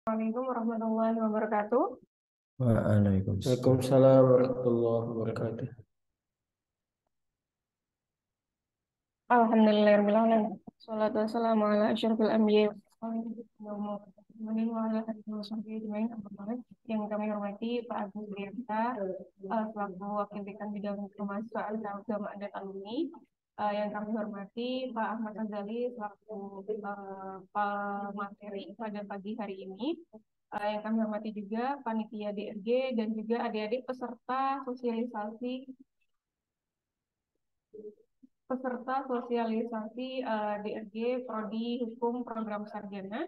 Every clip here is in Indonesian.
Assalamualaikum warahmatullahi wabarakatuh. Waalaikumsalam. Waalaikumsalam warahmatullahi wabarakatuh. Alhamdulillahirrahmanirrahim. Salatu wassalamu ala asyrafil anbiya wa ala alihi wa sahbihi ajma'in. Yang kami hormati Pak Agus Rianta, selaku Wakil Dekan Bidang Kemahasiswaan dan Agama dan Alumni. Yang kami hormati Pak Ahmad Azali, selaku pemateri pada pagi hari ini. Yang kami hormati juga panitia DRG dan juga adik-adik peserta sosialisasi DRG Prodi Hukum Program Sarjana.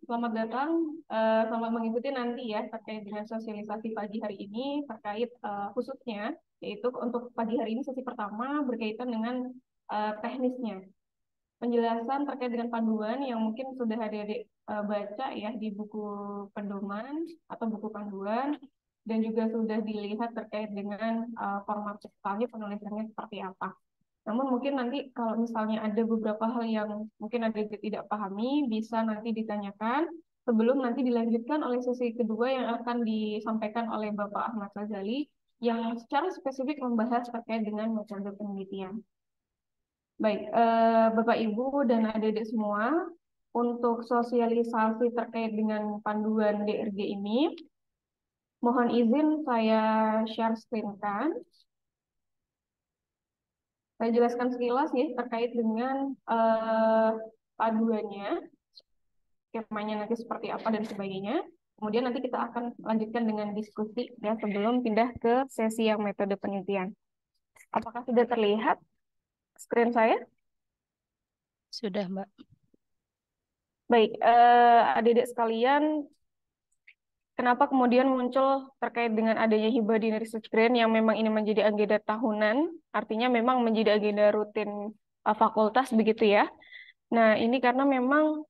Selamat datang, selamat mengikuti nanti ya terkait dengan sosialisasi pagi hari ini terkait khususnya yaitu untuk pagi hari ini sesi pertama berkaitan dengan teknisnya. Penjelasan terkait dengan panduan yang mungkin sudah adik-adik baca ya di buku pedoman atau buku panduan dan juga sudah dilihat terkait dengan format ceritanya penulisannya seperti apa. Namun mungkin nanti kalau misalnya ada beberapa hal yang mungkin ada tidak pahami, bisa nanti ditanyakan sebelum nanti dilanjutkan oleh sesi kedua yang akan disampaikan oleh Bapak Ahmad Ghazali yang secara spesifik membahas terkait dengan metode penelitian. Baik, Bapak Ibu dan adik-adik semua, untuk sosialisasi terkait dengan panduan DRG ini, mohon izin saya share screen-kan. Saya jelaskan sekilas ya terkait dengan paduannya, skemanya nanti seperti apa dan sebagainya. Kemudian nanti kita akan lanjutkan dengan diskusi ya sebelum pindah ke sesi yang metode penelitian. Apakah sudah terlihat screen saya? Sudah, Mbak. Baik, adik-adik sekalian, kenapa kemudian muncul terkait dengan adanya hibah di research grant yang memang ini menjadi agenda tahunan, artinya memang menjadi agenda rutin fakultas begitu ya. Nah, ini karena memang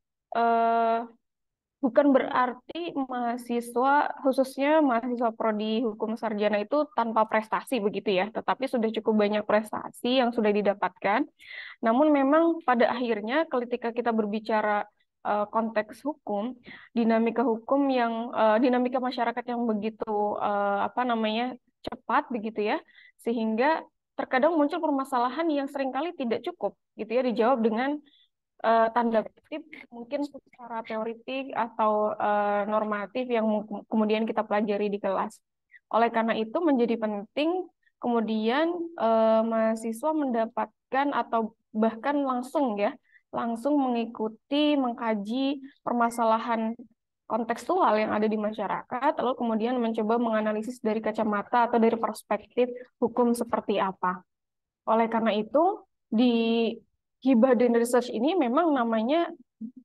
bukan berarti mahasiswa, khususnya mahasiswa prodi hukum sarjana itu tanpa prestasi begitu ya, tetapi sudah cukup banyak prestasi yang sudah didapatkan. Namun memang pada akhirnya ketika kita berbicara konteks hukum, dinamika hukum yang dinamika masyarakat yang begitu apa namanya cepat begitu ya, sehingga terkadang muncul permasalahan yang seringkali tidak cukup gitu ya dijawab dengan tanda kutip mungkin secara teoritik atau normatif yang kemudian kita pelajari di kelas. Oleh karena itu menjadi penting kemudian mahasiswa mendapatkan atau bahkan langsung mengikuti, mengkaji permasalahan kontekstual yang ada di masyarakat, lalu kemudian mencoba menganalisis dari kacamata atau dari perspektif hukum seperti apa. Oleh karena itu, di hibah dan research ini memang namanya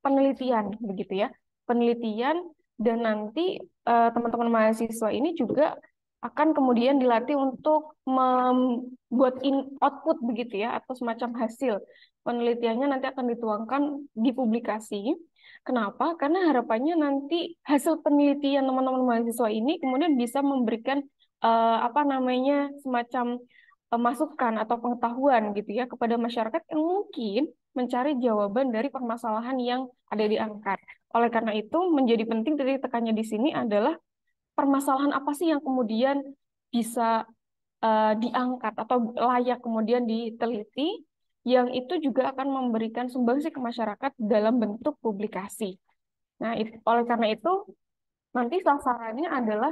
penelitian, begitu ya. Penelitian dan nanti teman-teman mahasiswa ini juga akan kemudian dilatih untuk membuat output begitu ya, atau semacam hasil. Penelitiannya nanti akan dituangkan di publikasi. Kenapa? Karena harapannya nanti hasil penelitian teman-teman mahasiswa ini kemudian bisa memberikan apa namanya semacam masukan atau pengetahuan gitu ya kepada masyarakat yang mungkin mencari jawaban dari permasalahan yang ada diangkat. Oleh karena itu menjadi penting titik tekannya di sini adalah permasalahan apa sih yang kemudian bisa diangkat atau layak kemudian diteliti yang itu juga akan memberikan sumbangsi ke masyarakat dalam bentuk publikasi. Nah, oleh karena itu nanti sasarannya adalah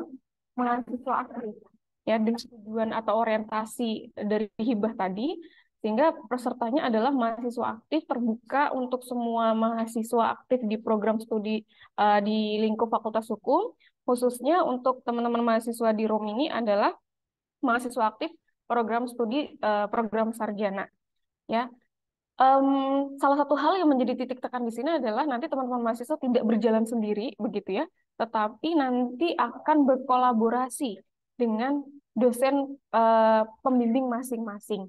mahasiswa aktif ya dengan tujuan atau orientasi dari hibah tadi sehingga pesertanya adalah mahasiswa aktif terbuka untuk semua mahasiswa aktif di program studi di lingkup Fakultas Hukum, khususnya untuk teman-teman mahasiswa di ROM ini adalah mahasiswa aktif program studi program sarjana ya. Salah satu hal yang menjadi titik tekan di sini adalah nanti teman-teman mahasiswa tidak berjalan sendiri, begitu ya, tetapi nanti akan berkolaborasi dengan dosen pembimbing masing-masing,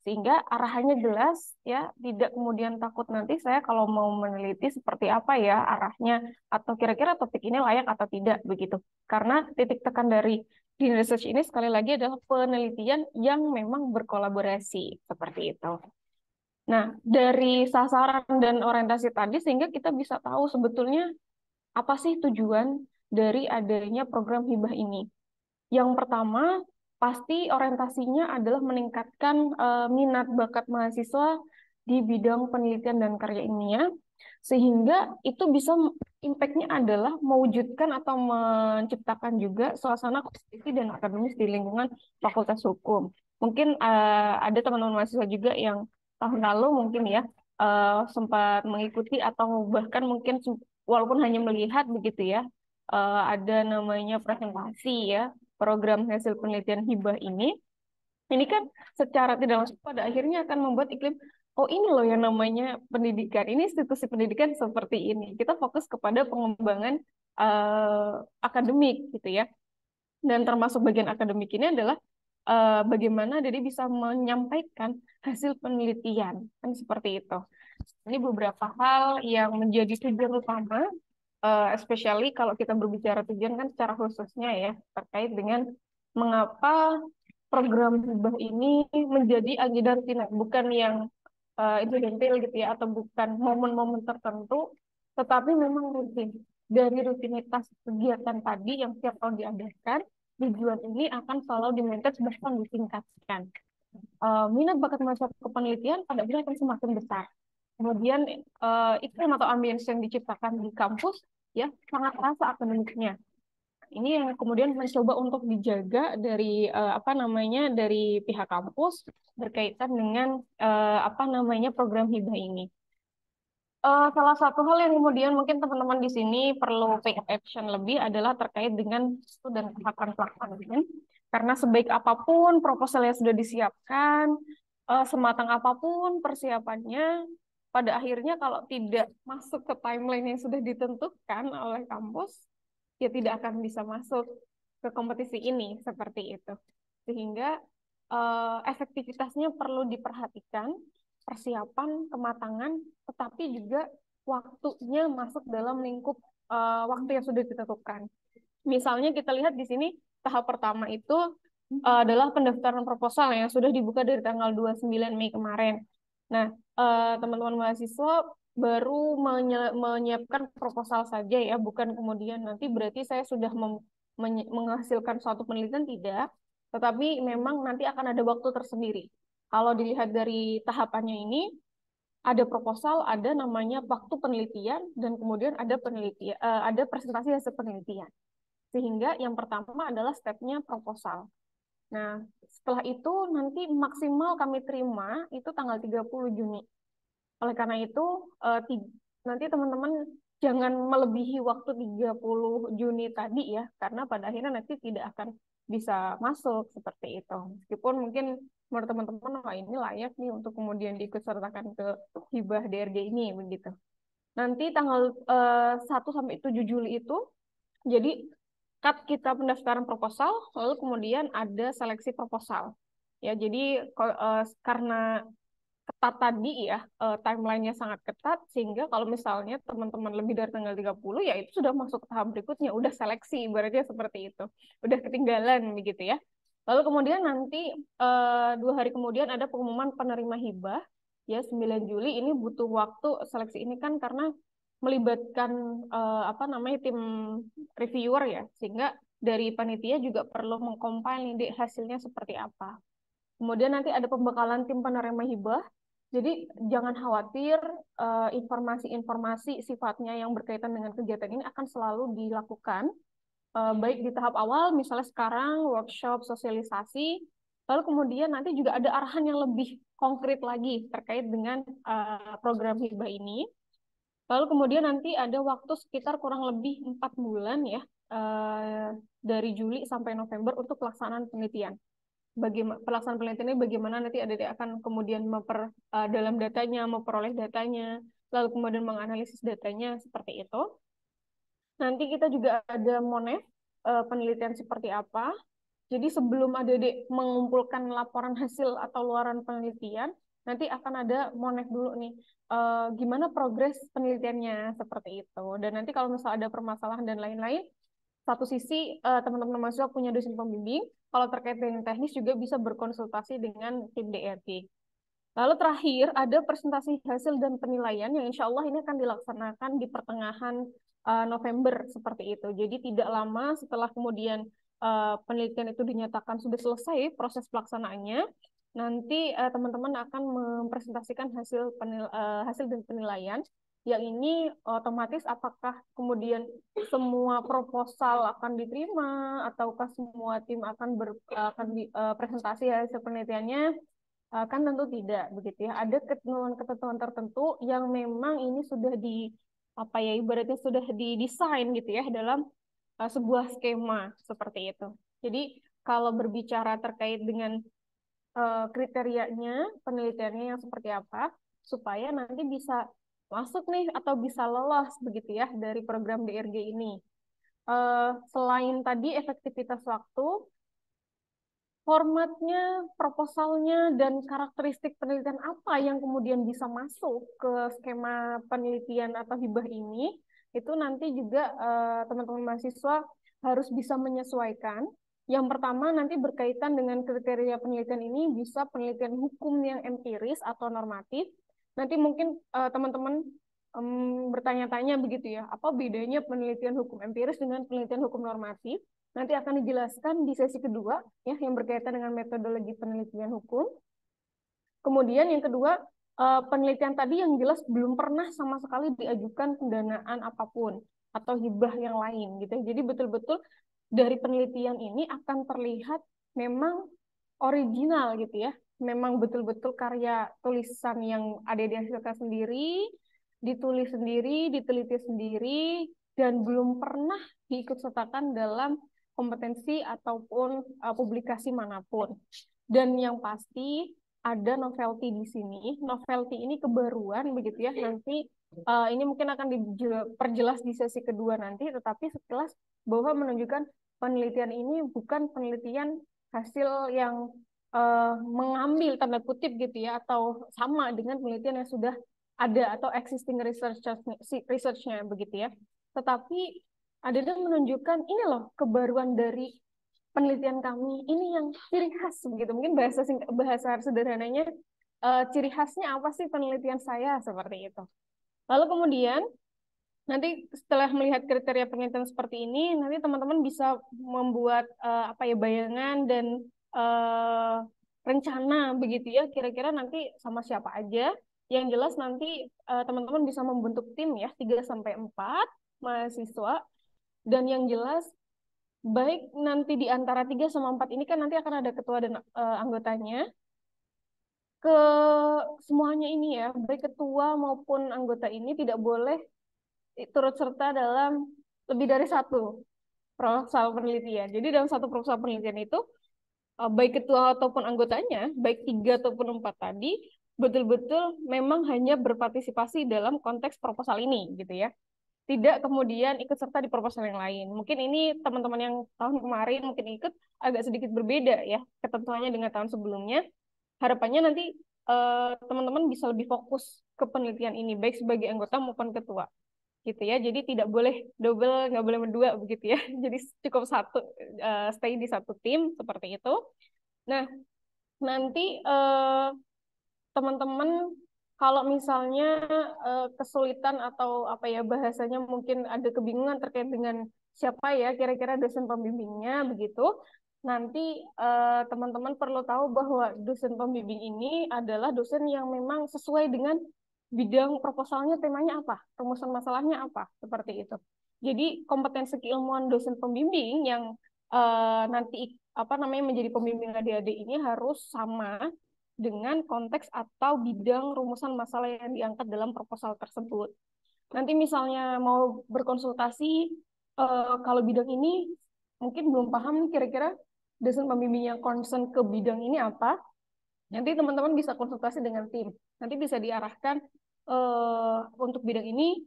sehingga arahannya jelas, ya, tidak kemudian takut nanti saya kalau mau meneliti seperti apa ya arahnya, atau kira-kira topik ini layak atau tidak, begitu. Karena titik tekan dari Green Research ini sekali lagi adalah penelitian yang memang berkolaborasi, seperti itu. Nah, dari sasaran dan orientasi tadi sehingga kita bisa tahu sebetulnya apa sih tujuan dari adanya program hibah ini? Yang pertama, pasti orientasinya adalah meningkatkan minat bakat mahasiswa di bidang penelitian dan karya ilmiah, sehingga itu bisa impact-nya adalah mewujudkan atau menciptakan juga suasana kompetisi dan akademis di lingkungan Fakultas Hukum. Mungkin ada teman-teman mahasiswa juga yang tahun lalu mungkin ya sempat mengikuti atau bahkan mungkin walaupun hanya melihat begitu ya, ada namanya presentasi ya program hasil penelitian hibah ini kan secara tidak langsung pada akhirnya akan membuat iklim, oh ini loh yang namanya pendidikan, ini institusi pendidikan seperti ini. Kita fokus kepada pengembangan akademik gitu ya. Dan termasuk bagian akademik ini adalah bagaimana jadi bisa menyampaikan hasil penelitian, kan seperti itu. Ini beberapa hal yang menjadi tujuan utama, especially kalau kita berbicara tujuan kan secara khususnya ya, terkait dengan mengapa program hibah ini menjadi agenda rutin, bukan yang incidental gitu ya, atau bukan momen-momen tertentu, tetapi memang rutin. Dari rutinitas kegiatan tadi yang setiap tahun diadakan, tujuan ini akan selalu dimaintain bahkan ditingkatkan. Minat bakat mahasiswa kepenelitian pada akhirnya akan semakin besar. Kemudian iklim atau ambience yang diciptakan di kampus ya sangat terasa akademiknya. Ini yang kemudian mencoba untuk dijaga dari apa namanya dari pihak kampus berkaitan dengan apa namanya program hibah ini. Salah satu hal yang kemudian mungkin teman-teman di sini perlu pay attention lebih adalah terkait dengan waktu dan tahapan pelaksanaan. Karena sebaik apapun proposal yang sudah disiapkan, sematang apapun persiapannya, pada akhirnya kalau tidak masuk ke timeline yang sudah ditentukan oleh kampus, ya tidak akan bisa masuk ke kompetisi ini seperti itu. Sehingga efektivitasnya perlu diperhatikan, persiapan, kematangan, tetapi juga waktunya masuk dalam lingkup waktu yang sudah ditentukan. Misalnya kita lihat di sini tahap pertama itu adalah pendaftaran proposal yang sudah dibuka dari tanggal 29 Mei kemarin. Nah, teman-teman mahasiswa baru menyiapkan proposal saja ya, bukan kemudian nanti berarti saya sudah menghasilkan suatu penelitian, tidak, tetapi memang nanti akan ada waktu tersendiri. Kalau dilihat dari tahapannya ini, ada proposal, ada namanya waktu penelitian, dan kemudian ada penelitian, ada presentasi hasil penelitian. Sehingga yang pertama adalah stepnya proposal. Nah, setelah itu nanti maksimal kami terima itu tanggal 30 Juni. Oleh karena itu, nanti teman-teman jangan melebihi waktu 30 Juni tadi ya, karena pada akhirnya nanti tidak akan bisa masuk seperti itu. Meskipun mungkin menurut teman-teman, wah ini layak nih untuk kemudian diikutsertakan ke hibah DRG ini, begitu. Nanti tanggal 1 sampai 7 Juli itu, jadi kita pendaftaran proposal, lalu kemudian ada seleksi proposal. Ya, jadi karena ketat tadi ya, timeline-nya sangat ketat, sehingga kalau misalnya teman-teman lebih dari tanggal 30, ya itu sudah masuk ke tahap berikutnya, udah seleksi, ibaratnya seperti itu. Udah ketinggalan, begitu ya. Lalu kemudian nanti 2 hari kemudian ada pengumuman penerima hibah, ya 9 Juli, ini butuh waktu seleksi ini kan karena melibatkan apa namanya tim reviewer ya, sehingga dari panitia juga perlu mengcompile nih hasilnya seperti apa. Kemudian nanti ada pembekalan tim penerima hibah. Jadi jangan khawatir, informasi-informasi sifatnya yang berkaitan dengan kegiatan ini akan selalu dilakukan, baik di tahap awal, misalnya sekarang workshop, sosialisasi, lalu kemudian nanti juga ada arahan yang lebih konkret lagi terkait dengan program hibah ini. Lalu kemudian nanti ada waktu sekitar kurang lebih 4 bulan ya, dari Juli sampai November untuk pelaksanaan penelitian. Pelaksanaan penelitian ini bagaimana nanti adik akan kemudian dalam datanya, memperoleh datanya, lalu kemudian menganalisis datanya seperti itu. Nanti kita juga ada monef, penelitian seperti apa. Jadi sebelum adik mengumpulkan laporan hasil atau luaran penelitian, nanti akan ada monef dulu nih, gimana progres penelitiannya seperti itu. Dan nanti kalau misalnya ada permasalahan dan lain-lain, satu sisi teman-teman mahasiswa punya dosen pembimbing, kalau terkait dengan teknis juga bisa berkonsultasi dengan tim DRG. Lalu terakhir ada presentasi hasil dan penilaian yang insya Allah ini akan dilaksanakan di pertengahan November seperti itu. Jadi tidak lama setelah kemudian penelitian itu dinyatakan sudah selesai proses pelaksanaannya, nanti teman-teman akan mempresentasikan hasil dan penilaian. Yang ini otomatis apakah kemudian semua proposal akan diterima ataukah semua tim akan presentasi hasil penelitiannya, kan tentu tidak begitu ya. Ada ketentuan-ketentuan tertentu yang memang ini sudah ibaratnya sudah didesain gitu ya dalam sebuah skema seperti itu. Jadi kalau berbicara terkait dengan kriterianya penelitiannya yang seperti apa supaya nanti bisa masuk nih atau bisa lolos begitu ya dari program DRG ini. Selain tadi efektivitas waktu, formatnya, proposalnya, dan karakteristik penelitian apa yang kemudian bisa masuk ke skema penelitian atau hibah ini, itu nanti juga teman-teman mahasiswa harus bisa menyesuaikan. Yang pertama nanti berkaitan dengan kriteria penelitian ini bisa penelitian hukum yang empiris atau normatif. Nanti mungkin teman-teman bertanya-tanya begitu ya, apa bedanya penelitian hukum empiris dengan penelitian hukum normatif? Nanti akan dijelaskan di sesi kedua ya yang berkaitan dengan metodologi penelitian hukum. Kemudian yang kedua, penelitian tadi yang jelas belum pernah sama sekali diajukan pendanaan apapun atau hibah yang lain gitu. Jadi betul-betul dari penelitian ini akan terlihat memang original gitu ya. Memang betul-betul karya tulisan yang ada dihasilkan sendiri, ditulis sendiri, diteliti sendiri, dan belum pernah diikutsertakan dalam kompetensi ataupun publikasi manapun. Dan yang pasti ada novelty di sini. Novelty ini kebaruan begitu ya. Nanti ini mungkin akan diperjelas di sesi kedua nanti, tetapi sekilas bahwa menunjukkan penelitian ini bukan penelitian hasil yang mengambil tanda kutip gitu ya, atau sama dengan penelitian yang sudah ada atau existing research-nya begitu ya. Tetapi ada yang menunjukkan ini loh kebaruan dari penelitian kami, ini yang ciri khas begitu. Mungkin bahasa sederhananya ciri khasnya apa sih penelitian saya seperti itu. Lalu kemudian nanti setelah melihat kriteria penelitian seperti ini, nanti teman-teman bisa membuat bayangan dan rencana begitu ya, kira-kira nanti sama siapa aja. Yang jelas nanti teman-teman bisa membentuk tim ya 3-4 mahasiswa, dan yang jelas baik nanti di antara 3-4 ini kan nanti akan ada ketua dan anggotanya. Ke semuanya ini ya, baik ketua maupun anggota ini tidak boleh turut serta dalam lebih dari satu proposal penelitian. Jadi dalam satu proposal penelitian itu, baik ketua ataupun anggotanya, baik 3 ataupun 4 tadi, betul-betul memang hanya berpartisipasi dalam konteks proposal ini gitu ya. Tidak kemudian ikut serta di proposal yang lain. Mungkin ini teman-teman yang tahun kemarin mungkin ikut agak sedikit berbeda ya ketentuannya dengan tahun sebelumnya. Harapannya nanti teman-teman bisa lebih fokus ke penelitian ini baik sebagai anggota maupun ketua gitu ya. Jadi tidak boleh double, nggak boleh berdua begitu ya. Jadi cukup satu, stay di satu tim seperti itu. Nah, nanti teman-teman kalau misalnya kesulitan atau bahasanya mungkin ada kebingungan terkait dengan siapa ya kira-kira dosen pembimbingnya begitu. Nanti teman-teman perlu tahu bahwa dosen pembimbing ini adalah dosen yang memang sesuai dengan bidang proposalnya, temanya apa, rumusan masalahnya apa, seperti itu. Jadi kompetensi keilmuan dosen pembimbing yang nanti menjadi pembimbing adik-adik ini harus sama dengan konteks atau bidang rumusan masalah yang diangkat dalam proposal tersebut. Nanti misalnya mau berkonsultasi, kalau bidang ini mungkin belum paham kira-kira dosen pembimbing yang concern ke bidang ini apa, nanti teman-teman bisa konsultasi dengan tim. Nanti bisa diarahkan untuk bidang ini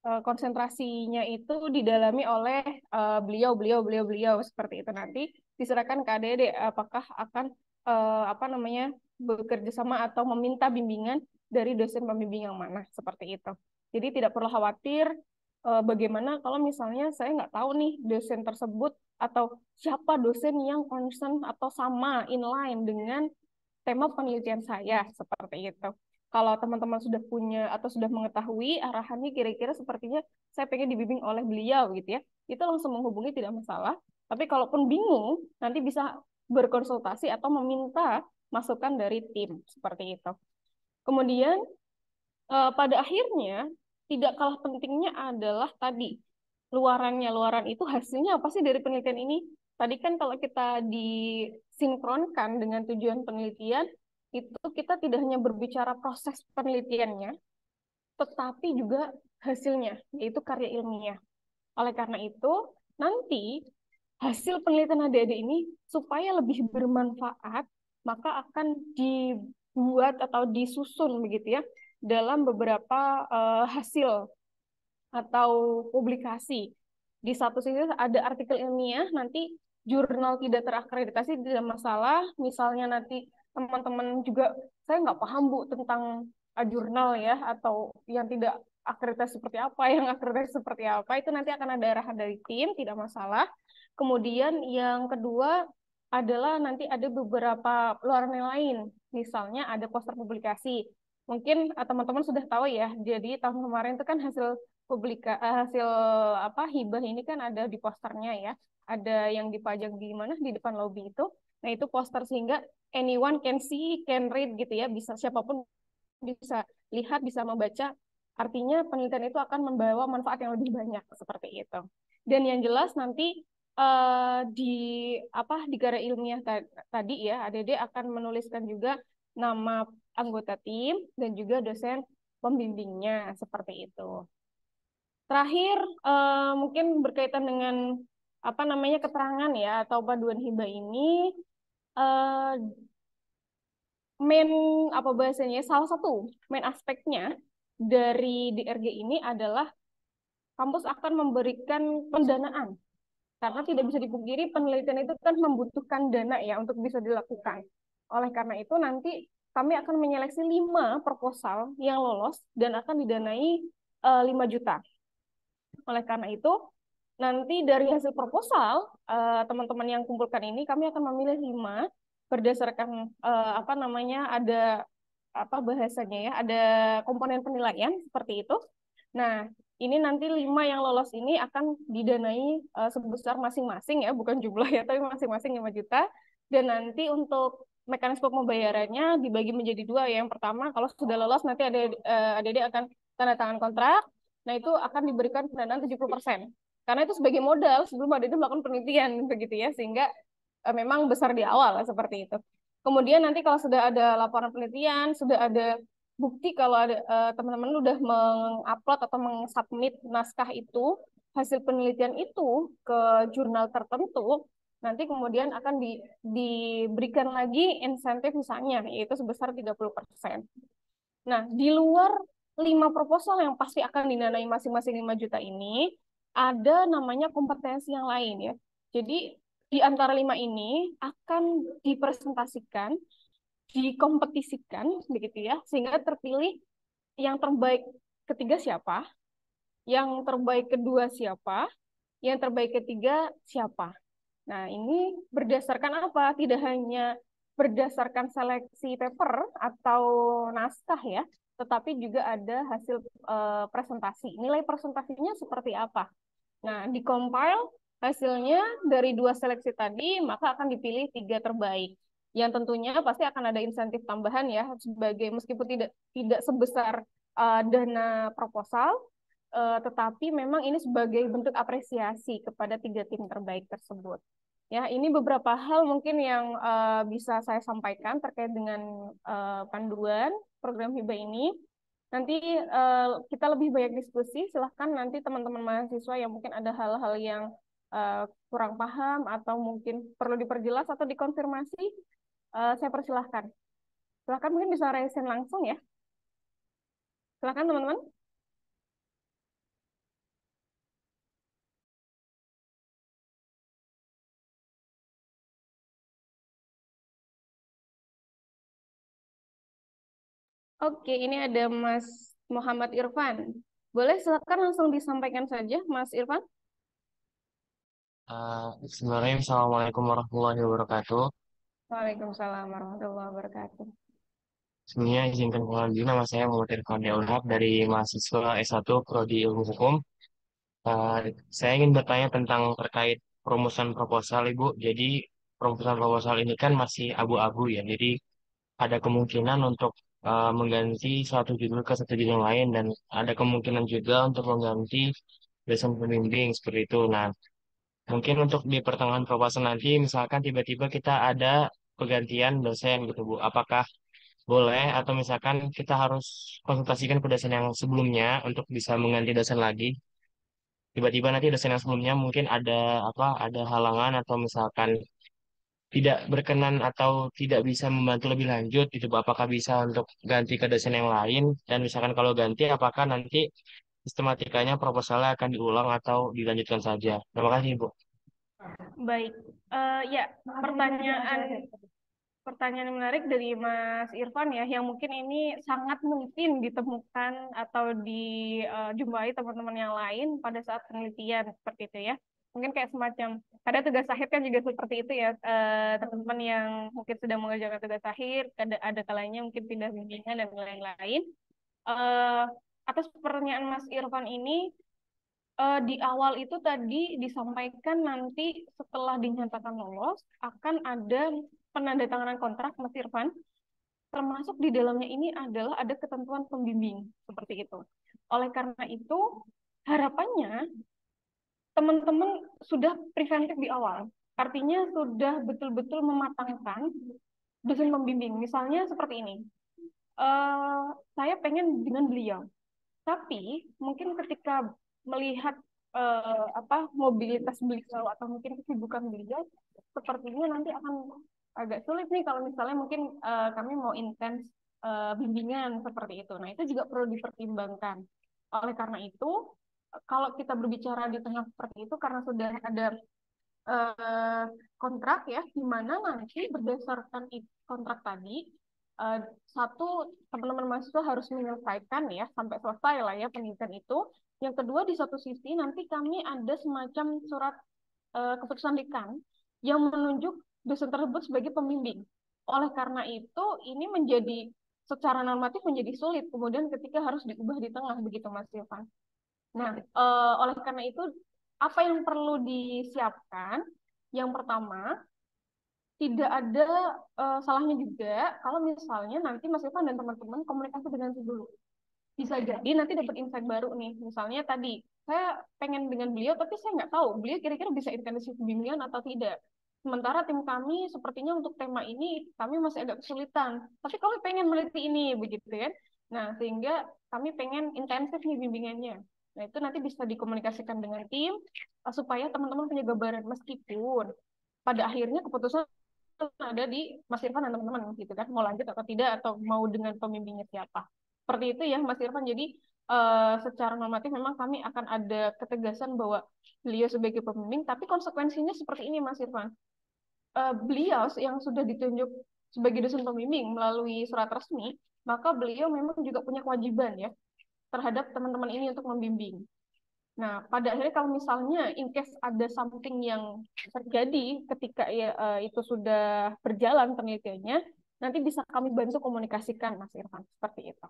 konsentrasinya itu didalami oleh beliau seperti itu. Nanti diserahkan ke adik-adik apakah akan bekerja sama atau meminta bimbingan dari dosen pembimbing yang mana seperti itu. Jadi tidak perlu khawatir bagaimana kalau misalnya saya nggak tahu nih dosen tersebut atau siapa dosen yang concern atau sama inline dengan tema penelitian saya seperti itu. Kalau teman-teman sudah punya atau sudah mengetahui arahannya kira-kira sepertinya saya pengen dibimbing oleh beliau gitu ya, itu langsung menghubungi tidak masalah. Tapi kalaupun bingung, nanti bisa berkonsultasi atau meminta masukan dari tim seperti itu. Kemudian pada akhirnya tidak kalah pentingnya adalah tadi luarannya. Luaran itu hasilnya apa sih dari penelitian ini? Tadi kan kalau kita disinkronkan dengan tujuan penelitian, itu kita tidak hanya berbicara proses penelitiannya, tetapi juga hasilnya, yaitu karya ilmiah. Oleh karena itu, nanti hasil penelitian adik-adik ini supaya lebih bermanfaat, maka akan dibuat atau disusun begitu ya dalam beberapa hasil atau publikasi. Di satu sisi ada artikel ilmiah, nanti jurnal tidak terakreditasi tidak masalah. Misalnya nanti teman-teman juga, saya nggak paham Bu tentang jurnal ya, atau yang tidak akreditasi seperti apa, yang akreditasi seperti apa, itu nanti akan ada arahan dari tim, tidak masalah. Kemudian yang kedua adalah nanti ada beberapa luaran yang lain. Misalnya ada poster publikasi. Mungkin teman-teman sudah tahu ya, jadi tahun kemarin itu kan hasil apa hibah ini kan ada di posternya ya. Ada yang dipajang di mana di depan lobi itu. Nah, itu poster sehingga anyone can see, can read gitu ya. Bisa siapapun bisa lihat, bisa membaca. Artinya penelitian itu akan membawa manfaat yang lebih banyak seperti itu. Dan yang jelas nanti di di karya ilmiah tadi ya, adik-adik akan menuliskan juga nama anggota tim dan juga dosen pembimbingnya seperti itu. Terakhir, mungkin berkaitan dengan apa namanya keterangan ya atau panduan hibah ini, eh, main apa bahasanya salah satu main aspeknya dari DRG ini adalah kampus akan memberikan pendanaan karena tidak bisa dipungkiri penelitian itu kan membutuhkan dana ya untuk bisa dilakukan. Oleh karena itu nanti kami akan menyeleksi 5 proposal yang lolos dan akan didanai 5 juta. Oleh karena itu, nanti dari hasil proposal, teman-teman yang kumpulkan ini, kami akan memilih 5 berdasarkan apa namanya, ada apa bahasanya ya, ada komponen penilaian seperti itu. Nah, ini nanti 5 yang lolos ini akan didanai sebesar masing-masing ya, bukan jumlah ya, tapi masing-masing 5 juta. Dan nanti untuk mekanisme pembayarannya dibagi menjadi 2 ya. Yang pertama, kalau sudah lolos nanti adik-adik akan tanda tangan kontrak. Nah, itu akan diberikan pendanaan 70%. Karena itu sebagai modal sebelum adik-adik melakukan penelitian begitu ya, sehingga memang besar di awal seperti itu. Kemudian nanti kalau sudah ada laporan penelitian, sudah ada bukti kalau ada teman-teman udah mengupload atau mengsubmit naskah itu, hasil penelitian itu ke jurnal tertentu, nanti kemudian akan diberikan lagi insentif misalnya, yaitu sebesar 30%. Nah, di luar 5 proposal yang pasti akan didanai masing-masing 5 juta ini, ada namanya kompetensi yang lain ya. Jadi, di antara 5 ini akan dipresentasikan, dikompetisikan, begitu ya, sehingga terpilih yang terbaik ketiga siapa, yang terbaik kedua siapa, yang terbaik ketiga siapa. Nah, ini berdasarkan apa? Tidak hanya berdasarkan seleksi paper atau naskah ya, tetapi juga ada hasil presentasi. Nilai presentasinya seperti apa? Nah, di-compile hasilnya dari 2 seleksi tadi, maka akan dipilih 3 terbaik. Yang tentunya pasti akan ada insentif tambahan ya, sebagai meskipun tidak sebesar dana proposal, tetapi memang ini sebagai bentuk apresiasi kepada 3 tim terbaik tersebut. Ya, ini beberapa hal mungkin yang bisa saya sampaikan terkait dengan panduan program hibah ini. Nanti kita lebih banyak diskusi. Silahkan nanti teman-teman mahasiswa yang mungkin ada hal-hal yang kurang paham atau mungkin perlu diperjelas atau dikonfirmasi, saya persilahkan. Silahkan mungkin bisa raise hand langsung ya. Silahkan teman-teman. Oke, ini ada Mas Muhammad Irfan. Boleh silakan langsung disampaikan saja, Mas Irfan. Bismillahirrahmanirrahim. Assalamualaikum warahmatullahi wabarakatuh. Waalaikumsalam warahmatullahi wabarakatuh. Sebelumnya izinkan kenal dulu, nama saya Muhammad Irfan Deonat dari mahasiswa S1 Prodi Ilmu Hukum. Eh, saya ingin bertanya tentang terkait perumusan proposal, Ibu. Jadi perumusan proposal ini kan masih abu-abu ya. Jadi ada kemungkinan untuk mengganti suatu judul ke satu judul lain dan ada kemungkinan juga untuk mengganti dosen pembimbing seperti itu. Nah, mungkin untuk di pertengahan proposal nanti, misalkan tiba-tiba kita ada pergantian dosen gitu, Bu. Apakah boleh atau misalkan kita harus konsultasikan ke dosen yang sebelumnya untuk bisa mengganti dosen lagi? Tiba-tiba nanti dosen yang sebelumnya mungkin ada apa? Ada halangan atau misalkan tidak berkenan atau tidak bisa membantu lebih lanjut gitu, Bu. Apakah bisa untuk ganti ke dosen yang lain? Dan misalkan kalau ganti, apakah nanti sistematikanya proposalnya akan diulang atau dilanjutkan saja? Terima kasih, Bu. Baik, ya pertanyaan pertanyaan yang menarik dari Mas Irfan ya, yang mungkin ini sangat mungkin ditemukan atau dijumpai teman-teman yang lain pada saat penelitian seperti itu ya. Mungkin kayak semacam ada tugas akhir kan juga seperti itu ya, teman-teman yang mungkin sedang mengerjakan tugas akhir, ada kalanya mungkin pindah bimbingan dan lain-lain. Eh, Atas pertanyaan Mas Irfan ini, di awal itu tadi disampaikan nanti setelah dinyatakan lolos akan ada penandatanganan kontrak, Mas Irfan. Termasuk di dalamnya ini adalah ada ketentuan pembimbing seperti itu. Oleh karena itu, harapannya teman-teman sudah preventif di awal. Artinya sudah betul-betul mematangkan dosen pembimbing. Misalnya seperti ini. Eh, saya pengen dengan beliau. Tapi mungkin ketika melihat mobilitas beliau atau mungkin kesibukan beliau, sepertinya nanti akan agak sulit nih kalau misalnya mungkin kami mau intens bimbingan seperti itu. Nah, itu juga perlu dipertimbangkan. Oleh karena itu, kalau kita berbicara di tengah seperti itu, karena sudah ada eh, kontrak ya, di mana nanti berdasarkan kontrak tadi, eh, satu, teman-teman mahasiswa harus menyelesaikan ya sampai selesai lah ya penelitian itu. Yang kedua, di satu sisi nanti kami ada semacam surat keputusan dekan yang menunjuk dosen tersebut sebagai pembimbing. Oleh karena itu, ini menjadi secara normatif menjadi sulit kemudian ketika harus diubah di tengah begitu Mas Irfan. Nah, oleh karena itu, apa yang perlu disiapkan? Yang pertama, tidak ada salahnya juga kalau misalnya nanti Mas Irfan dan teman-teman komunikasi dengan si dulu. Bisa jadi nanti dapat insight baru nih. Misalnya tadi, saya pengen dengan beliau, tapi saya nggak tahu beliau kira-kira bisa intensif bimbingan atau tidak. Sementara tim kami sepertinya untuk tema ini kami masih agak kesulitan. Tapi kami pengen meneliti ini, begitu kan? Nah, sehingga kami pengen intensif nih bimbingannya. Nah, itu nanti bisa dikomunikasikan dengan tim supaya teman-teman punya gambaran meskipun pada akhirnya keputusan ada di Mas Irfan dan teman-teman gitu kan, mau lanjut atau tidak atau mau dengan pembimbingnya siapa. Seperti itu ya Mas Irfan. Jadi secara normatif memang kami akan ada ketegasan bahwa beliau sebagai pembimbing, tapi konsekuensinya seperti ini Mas Irfan. Beliau yang sudah ditunjuk sebagai dosen pembimbing melalui surat resmi, maka beliau memang juga punya kewajiban ya terhadap teman-teman ini untuk membimbing. Nah, pada akhirnya kalau misalnya in case ada something yang terjadi ketika ya, itu sudah berjalan penelitiannya, nanti bisa kami bantu komunikasikan, Mas Irfan, seperti itu.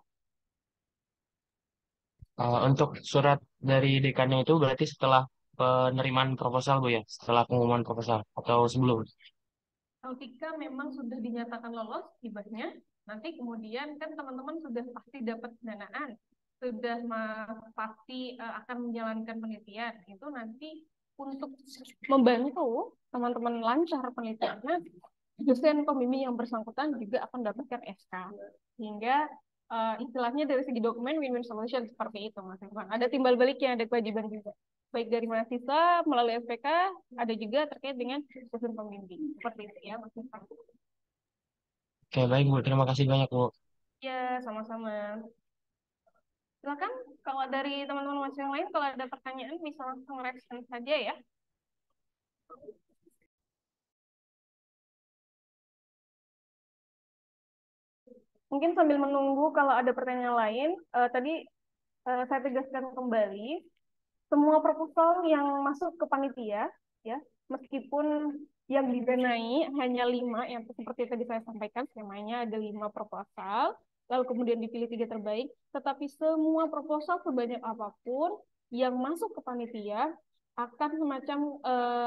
Untuk surat dari dekannya itu berarti setelah penerimaan proposal, Bu ya? Setelah pengumuman proposal atau sebelum? Ketika memang sudah dinyatakan lolos hibahnya, nanti kemudian kan teman-teman sudah pasti dapat pendanaan, sudah pasti akan menjalankan penelitian. Itu nanti untuk membantu teman-teman lancar penelitiannya, dosen pembimbing yang bersangkutan juga akan mendapatkan SK. Sehingga istilahnya dari segi dokumen win-win solution seperti itu, Mas Irfan. Ada timbal baliknya, ada kewajiban juga. Baik dari mahasiswa melalui FPK, ada juga terkait dengan dosen pembimbing. Seperti itu ya, Mas Irfan. Oke, baik, Bu. Terima kasih banyak, Bu. Ya, sama-sama. Silakan kalau dari teman-teman mahasiswa yang lain, kalau ada pertanyaan bisa langsung respon saja ya. Mungkin sambil menunggu kalau ada pertanyaan lain, tadi saya tegaskan kembali, semua proposal yang masuk ke panitia, ya, meskipun yang didanai hanya 5, yang seperti tadi saya sampaikan, skemanya ada 5 proposal, lalu kemudian dipilih 3 terbaik, tetapi semua proposal sebanyak apapun yang masuk ke panitia akan semacam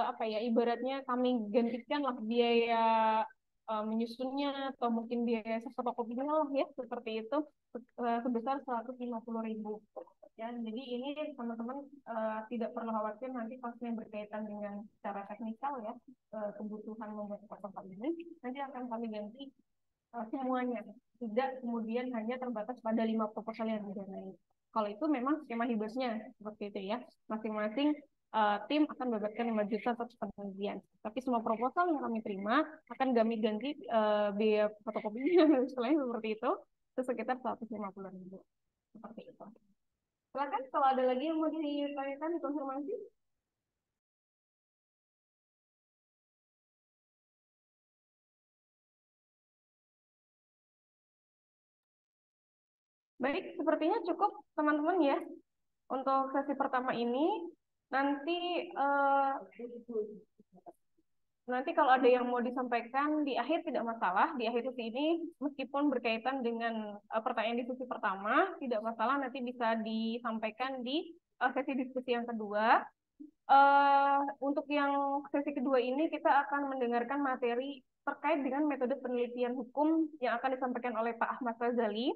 apa ya, ibaratnya kami gantikan lah biaya menyusunnya atau mungkin biaya fotokopinya lah ya, seperti itu, sebesar 150.000. Ya, jadi ini teman-teman tidak perlu khawatir nanti pas yang berkaitan dengan secara teknikal ya, kebutuhan membuat protokol ini nanti akan kami ganti semuanya, tidak kemudian hanya terbatas pada 5 proposal yang didanai. Kalau itu memang skema hibasnya seperti itu ya, masing-masing tim akan mendapatkan 5 juta untuk penelitian. Tapi semua proposal yang kami terima akan kami ganti biaya fotokopinya selain seperti itu sekitar 150.000 seperti itu. Silakan kalau ada lagi yang mau ditanyakan, dikonfirmasi. Baik, sepertinya cukup teman-teman ya untuk sesi pertama ini. Nanti eh, nanti kalau ada yang mau disampaikan di akhir tidak masalah. Di akhir sesi ini meskipun berkaitan dengan pertanyaan di sesi pertama tidak masalah, nanti bisa disampaikan di sesi diskusi yang kedua. Untuk yang sesi kedua ini kita akan mendengarkan materi terkait dengan metode penelitian hukum yang akan disampaikan oleh Pak Ahmad Razali.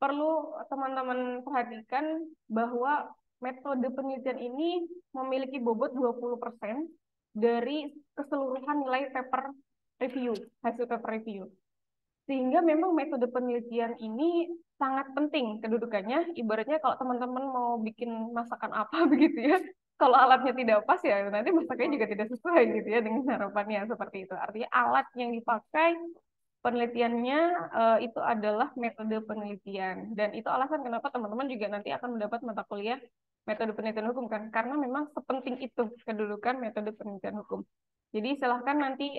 Perlu teman-teman perhatikan bahwa metode penelitian ini memiliki bobot 20% dari keseluruhan nilai paper review, hasil paper review. Sehingga memang metode penelitian ini sangat penting kedudukannya. Ibaratnya kalau teman-teman mau bikin masakan apa begitu ya, kalau alatnya tidak pas ya nanti masaknya juga tidak sesuai gitu ya dengan harapannya seperti itu. Artinya alat yang dipakai penelitiannya itu adalah metode penelitian, dan itu alasan kenapa teman-teman juga nanti akan mendapat mata kuliah metode penelitian hukum kan, karena memang sepenting itu kedudukan metode penelitian hukum. Jadi silahkan nanti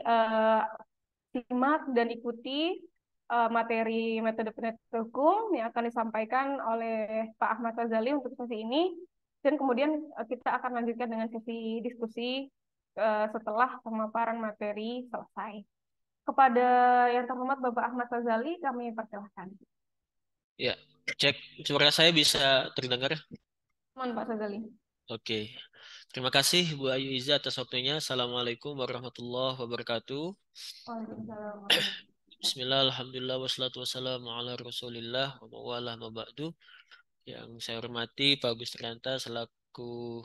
simak dan ikuti materi metode penelitian hukum yang akan disampaikan oleh Pak Ahmad Razali untuk sesi ini, dan kemudian kita akan lanjutkan dengan sesi diskusi setelah pemaparan materi selesai. Kepada yang terhormat Bapak Ahmad Razali, kami persilahkan. Ya, cek suara saya bisa terdengar. Mohon Pak Razali. Oke. Terima kasih Bu Ayu Iza atas waktunya. Assalamualaikum warahmatullahi wabarakatuh. Waalaikumsalam. Bismillah, alhamdulillah, wassalatu wassalamu ala rasulillah wa ma'walah ma ba'du. Yang saya hormati Pak Agus Trianta selaku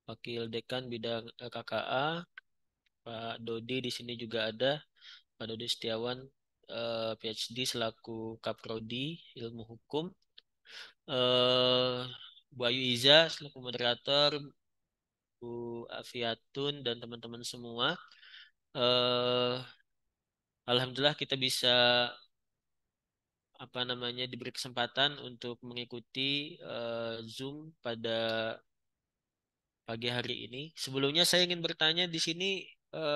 Wakil Dekan Bidang KKA. Pak Dodi di sini juga ada. Pak Dodi Setiawan, PhD selaku Kaprodi Ilmu Hukum. Bu Ayu Iza selaku moderator, Bu Afiatun dan teman-teman semua. Alhamdulillah kita bisa diberi kesempatan untuk mengikuti Zoom pada pagi hari ini. Sebelumnya saya ingin bertanya di sini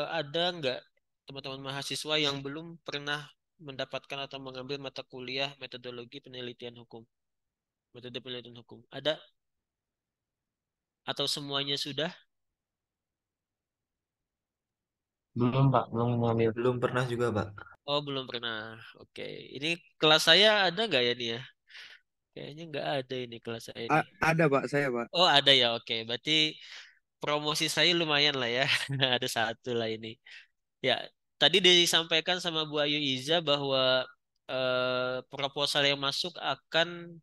ada nggak teman-teman mahasiswa yang belum pernah mendapatkan atau mengambil mata kuliah metodologi penelitian hukum? Metode penelitian hukum. Ada? Atau semuanya sudah? Belum Pak, belum mengambil. Belum pernah juga, Pak. Oh, belum pernah. Oke. Ini kelas saya ada nggak ya nih ya? Kayaknya nggak ada ini kelas saya ini. Ada Pak, saya Pak. Oh, ada ya. Oke. Berarti promosi saya lumayan lah ya. Ada satu lah ini. Ya, tadi disampaikan sama Bu Ayu Iza bahwa proposal yang masuk akan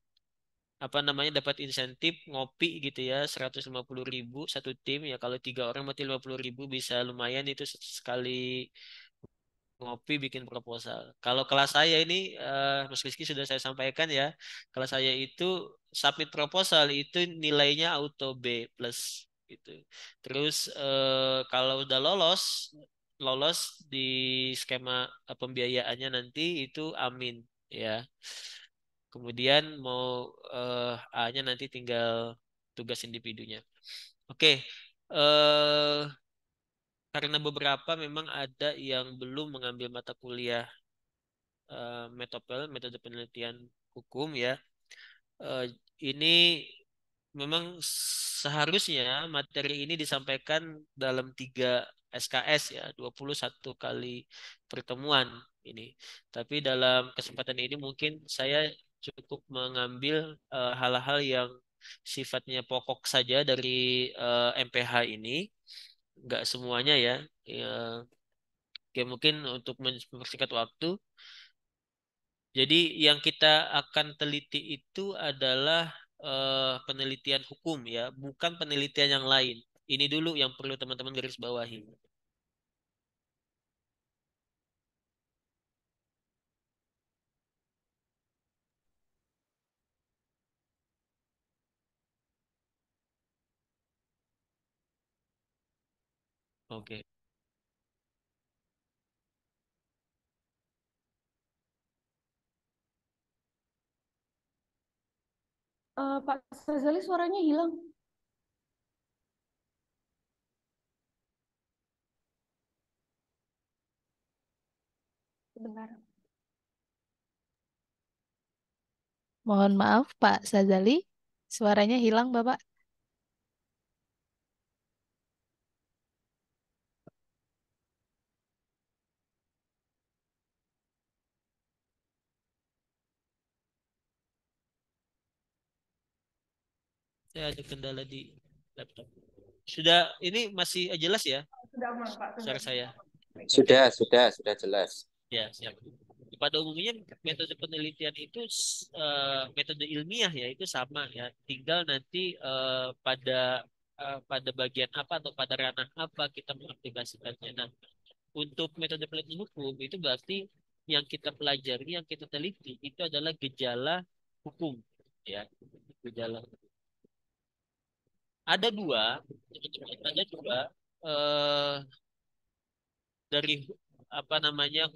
dapat insentif ngopi gitu ya 150.000 satu tim ya, kalau 3 orang berarti 50.000, bisa lumayan itu sekali ngopi bikin proposal. Kalau kelas saya ini Mas Rizky sudah saya sampaikan ya, kalau saya itu submit proposal itu nilainya auto B plus gitu. Terus kalau udah lolos lolos di skema pembiayaannya nanti itu amin ya. Kemudian mau A-nya nanti tinggal tugas individunya. Oke, karena beberapa memang ada yang belum mengambil mata kuliah metode penelitian hukum ya. Ini memang seharusnya materi ini disampaikan dalam 3 SKS ya, 21 kali pertemuan ini. Tapi dalam kesempatan ini mungkin saya cukup mengambil hal-hal yang sifatnya pokok saja dari MPH ini, nggak semuanya ya. Ya, oke, mungkin untuk mempersingkat waktu. Jadi yang kita akan teliti itu adalah penelitian hukum ya, bukan penelitian yang lain. Ini dulu yang perlu teman-teman garis bawahi. Oke. Pak Sazali suaranya hilang. Sebentar. Mohon maaf, Pak Sazali. Suaranya hilang, Bapak. Saya ada kendala di laptop. Sudah, ini masih jelas ya Sudah aman, Pak. suara saya? Sudah jelas. Ya, siap. Pada umumnya metode penelitian itu metode ilmiah ya itu sama ya. Tinggal nanti pada bagian apa atau pada ranah apa kita mengaplikasikannya. Nah, untuk metode penelitian hukum itu berarti yang kita pelajari, yang kita teliti itu adalah gejala hukum ya. Gejala. Ada dua, teman-teman, ada dua eh, dari apa namanya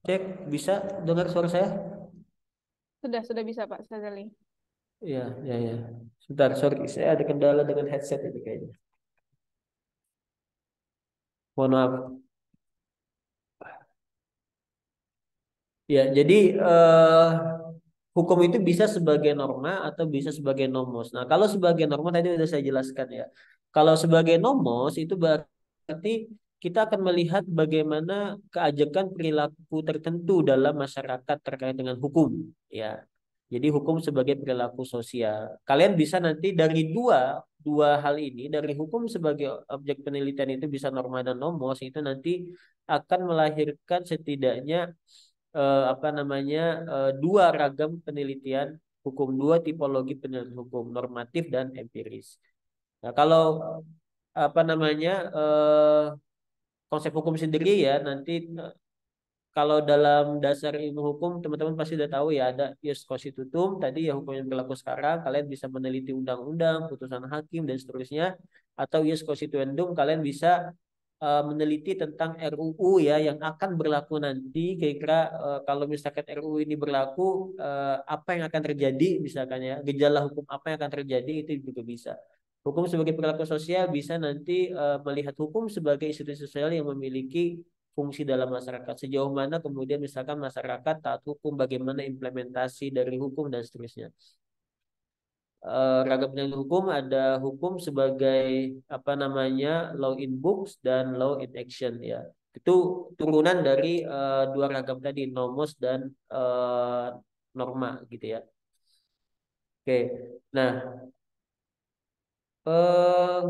Cek, bisa dengar suara saya? Sudah bisa, Pak Sazali. Iya, ya, ya. Sebentar, sorry, saya ada kendala dengan headset ini kayaknya. Mohon maaf. Ya, jadi hukum itu bisa sebagai norma atau bisa sebagai nomos. Nah, kalau sebagai norma tadi sudah saya jelaskan ya. Kalau sebagai nomos itu berarti kita akan melihat bagaimana keajekan perilaku tertentu dalam masyarakat terkait dengan hukum, ya. Jadi hukum sebagai perilaku sosial. Kalian bisa nanti dari dua dua hal ini, dari hukum sebagai objek penelitian itu bisa norma dan nomos, itu nanti akan melahirkan setidaknya apa namanya dua ragam penelitian hukum, dua tipologi penelitian hukum, normatif dan empiris. Nah, kalau apa namanya konsep hukum sendiri ya nanti kalau dalam dasar ilmu hukum teman-teman pasti udah tahu ya ada ius constitutum tadi ya hukum yang berlaku sekarang, kalian bisa meneliti undang-undang, putusan hakim dan seterusnya, atau ius constituendum kalian bisa meneliti tentang RUU ya yang akan berlaku nanti, kira-kira kalau misalkan RUU ini berlaku apa yang akan terjadi misalkan ya, gejala hukum apa yang akan terjadi itu juga bisa. Hukum sebagai perilaku sosial bisa nanti melihat hukum sebagai institusi sosial yang memiliki fungsi dalam masyarakat. Sejauh mana kemudian misalkan masyarakat taat hukum, bagaimana implementasi dari hukum dan seterusnya. Ragam penelitian hukum ada hukum sebagai apa namanya law in books dan law in action ya. Itu turunan dari dua ragam tadi, nomos dan norma gitu ya. Oke. Nah, eh,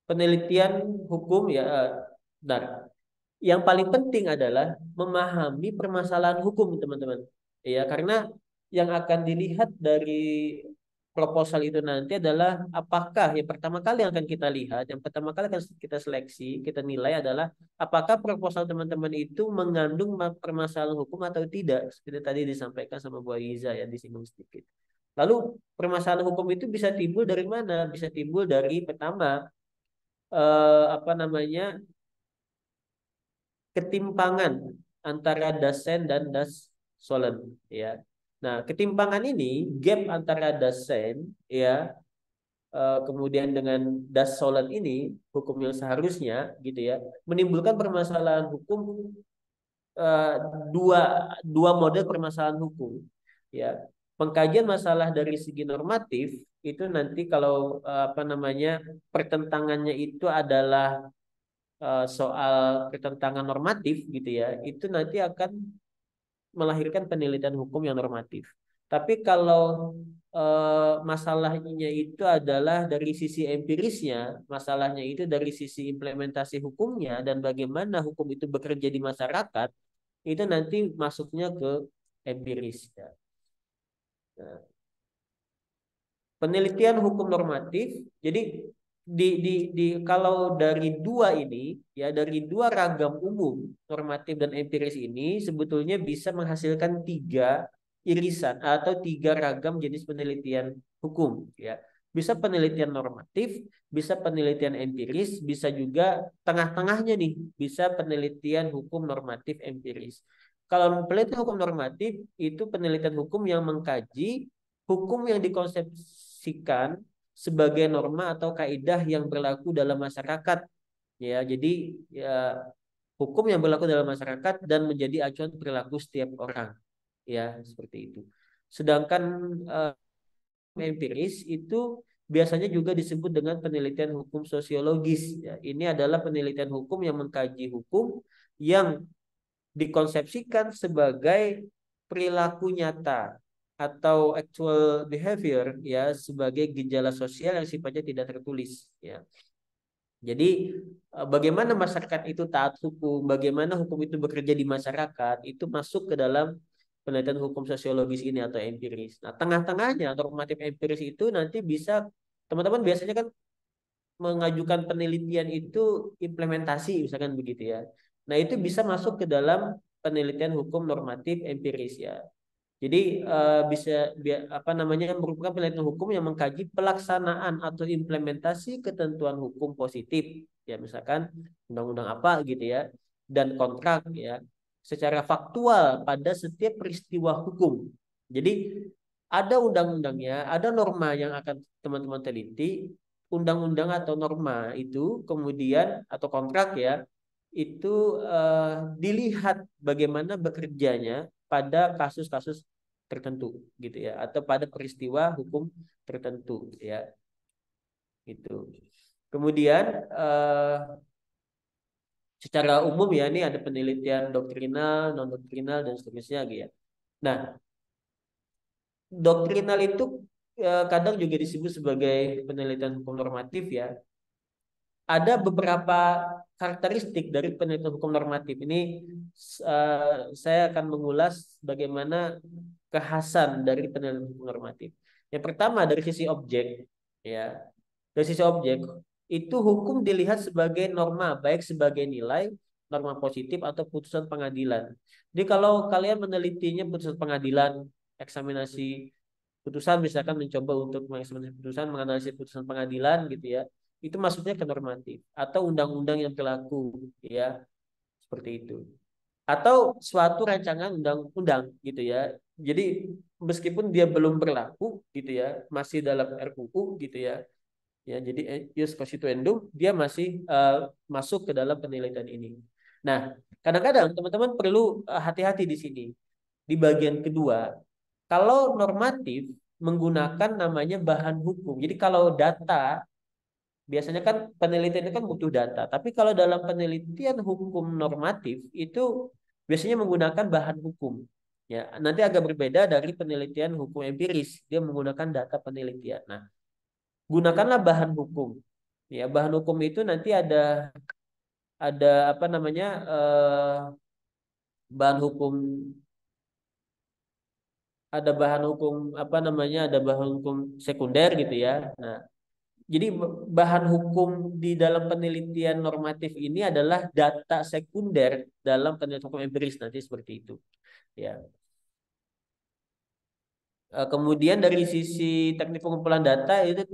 penelitian hukum ya, benar. Yang paling penting adalah memahami permasalahan hukum, teman-teman. Ya, karena yang akan dilihat dari proposal itu nanti adalah apakah yang pertama kali yang akan kita lihat, yang pertama kali akan kita seleksi, kita nilai adalah apakah proposal teman-teman itu mengandung permasalahan hukum atau tidak. Seperti tadi disampaikan sama Bu Aiza ya, disinggung sedikit. Lalu permasalahan hukum itu bisa timbul dari mana? Bisa timbul dari pertama apa namanya, ketimpangan antara dasen dan dasolen ya. Nah, ketimpangan ini, gap antara dasen ya, kemudian dengan dasolen ini, hukum yang seharusnya gitu ya, menimbulkan permasalahan hukum, eh, dua dua model permasalahan hukum ya. Pengkajian masalah dari segi normatif itu nanti kalau apa namanya, pertentangannya itu adalah soal pertentangan normatif gitu ya, itu nanti akan melahirkan penelitian hukum yang normatif. Tapi kalau masalahnya itu adalah dari sisi empirisnya, masalahnya itu dari sisi implementasi hukumnya dan bagaimana hukum itu bekerja di masyarakat, itu nanti masuknya ke empiris ya. Nah, penelitian hukum normatif. Jadi kalau dari dua ini ya, dari dua ragam umum normatif dan empiris ini sebetulnya bisa menghasilkan tiga irisan atau tiga ragam jenis penelitian hukum ya. Bisa penelitian normatif, bisa penelitian empiris, bisa juga tengah-tengahnya nih, bisa penelitian hukum normatif empiris. Kalau penelitian hukum normatif itu penelitian hukum yang mengkaji hukum yang dikonsepsikan sebagai norma atau kaidah yang berlaku dalam masyarakat ya. Jadi ya, hukum yang berlaku dalam masyarakat dan menjadi acuan perilaku setiap orang ya, seperti itu. Sedangkan empiris itu biasanya juga disebut dengan penelitian hukum sosiologis ya. Ini adalah penelitian hukum yang mengkaji hukum yang dikonsepsikan sebagai perilaku nyata atau actual behavior ya, sebagai gejala sosial yang sifatnya tidak tertulis ya. Jadi bagaimana masyarakat itu taat hukum, bagaimana hukum itu bekerja di masyarakat, itu masuk ke dalam penelitian hukum sosiologis ini atau empiris. Nah, tengah-tengahnya normatif empiris itu nanti bisa, teman-teman biasanya kan mengajukan penelitian itu implementasi misalkan begitu ya. Nah, itu bisa masuk ke dalam penelitian hukum normatif empiris ya. Jadi bisa apa namanya, merupakan penelitian hukum yang mengkaji pelaksanaan atau implementasi ketentuan hukum positif ya, misalkan undang-undang apa gitu ya, dan kontrak ya, secara faktual pada setiap peristiwa hukum. Jadi ada undang-undangnya, ada norma yang akan teman-teman teliti, undang-undang atau norma itu kemudian atau kontrak ya, itu dilihat bagaimana bekerjanya pada kasus-kasus tertentu gitu ya, atau pada peristiwa hukum tertentu ya, itu. Kemudian secara umum ya, ini ada penelitian doktrinal, non doktrinal dan seterusnya gitu ya. Nah, doktrinal itu kadang juga disebut sebagai penelitian hukum normatif ya. Ada beberapa karakteristik dari penelitian hukum normatif ini. Saya akan mengulas bagaimana kekhasan dari penelitian hukum normatif. Yang pertama dari sisi objek, ya. Dari sisi objek itu hukum dilihat sebagai norma, baik sebagai nilai, norma positif atau putusan pengadilan. Jadi kalau kalian menelitinya putusan pengadilan, eksaminasi putusan, misalkan mencoba untuk mengeksaminasi putusan, menganalisis putusan pengadilan gitu ya, itu maksudnya ke normatif atau undang-undang yang berlaku ya, seperti itu, atau suatu rancangan undang-undang gitu ya. Jadi meskipun dia belum berlaku gitu ya, masih dalam RUU gitu ya, ya jadi ius constituendum, dia masih masuk ke dalam penelitian ini. Nah, kadang-kadang teman-teman perlu hati-hati di sini di bagian kedua. Kalau normatif menggunakan namanya bahan hukum, jadi kalau data biasanya kan penelitian itu kan butuh data. Tapi kalau dalam penelitian hukum normatif itu biasanya menggunakan bahan hukum. Ya, nanti agak berbeda dari penelitian hukum empiris. Dia menggunakan data penelitian. Nah, gunakanlah bahan hukum. Ya, bahan hukum itu nanti ada apa namanya bahan hukum ada bahan hukum apa namanya ada bahan hukum sekunder gitu ya. Nah, jadi bahan hukum di dalam penelitian normatif ini adalah data sekunder dalam penelitian hukum empiris nanti seperti itu. Ya. Kemudian dari sisi teknik pengumpulan data itu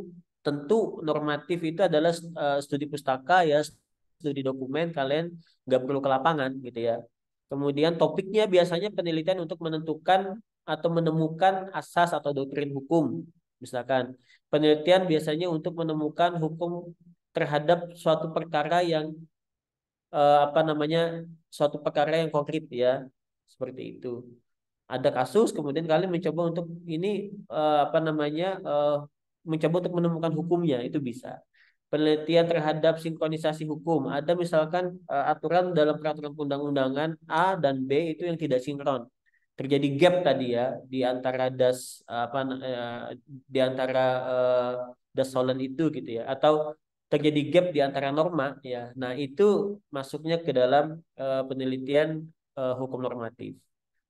tentu normatif itu adalah studi pustaka ya, studi dokumen kalian nggak perlu ke lapangan gitu ya. Kemudian topiknya biasanya penelitian untuk menentukan atau menemukan asas atau doktrin hukum. Misalkan penelitian biasanya untuk menemukan hukum terhadap suatu perkara yang apa namanya suatu perkara yang konkret ya, seperti itu. Ada kasus kemudian kalian mencoba untuk ini apa namanya mencoba untuk menemukan hukumnya itu bisa. Penelitian terhadap sinkronisasi hukum. Ada misalkan aturan dalam peraturan undang-undangan A dan B itu yang tidak sinkron. Terjadi gap tadi ya di antara di antara das solen itu gitu ya, atau terjadi gap di antara norma ya. Nah, itu masuknya ke dalam penelitian hukum normatif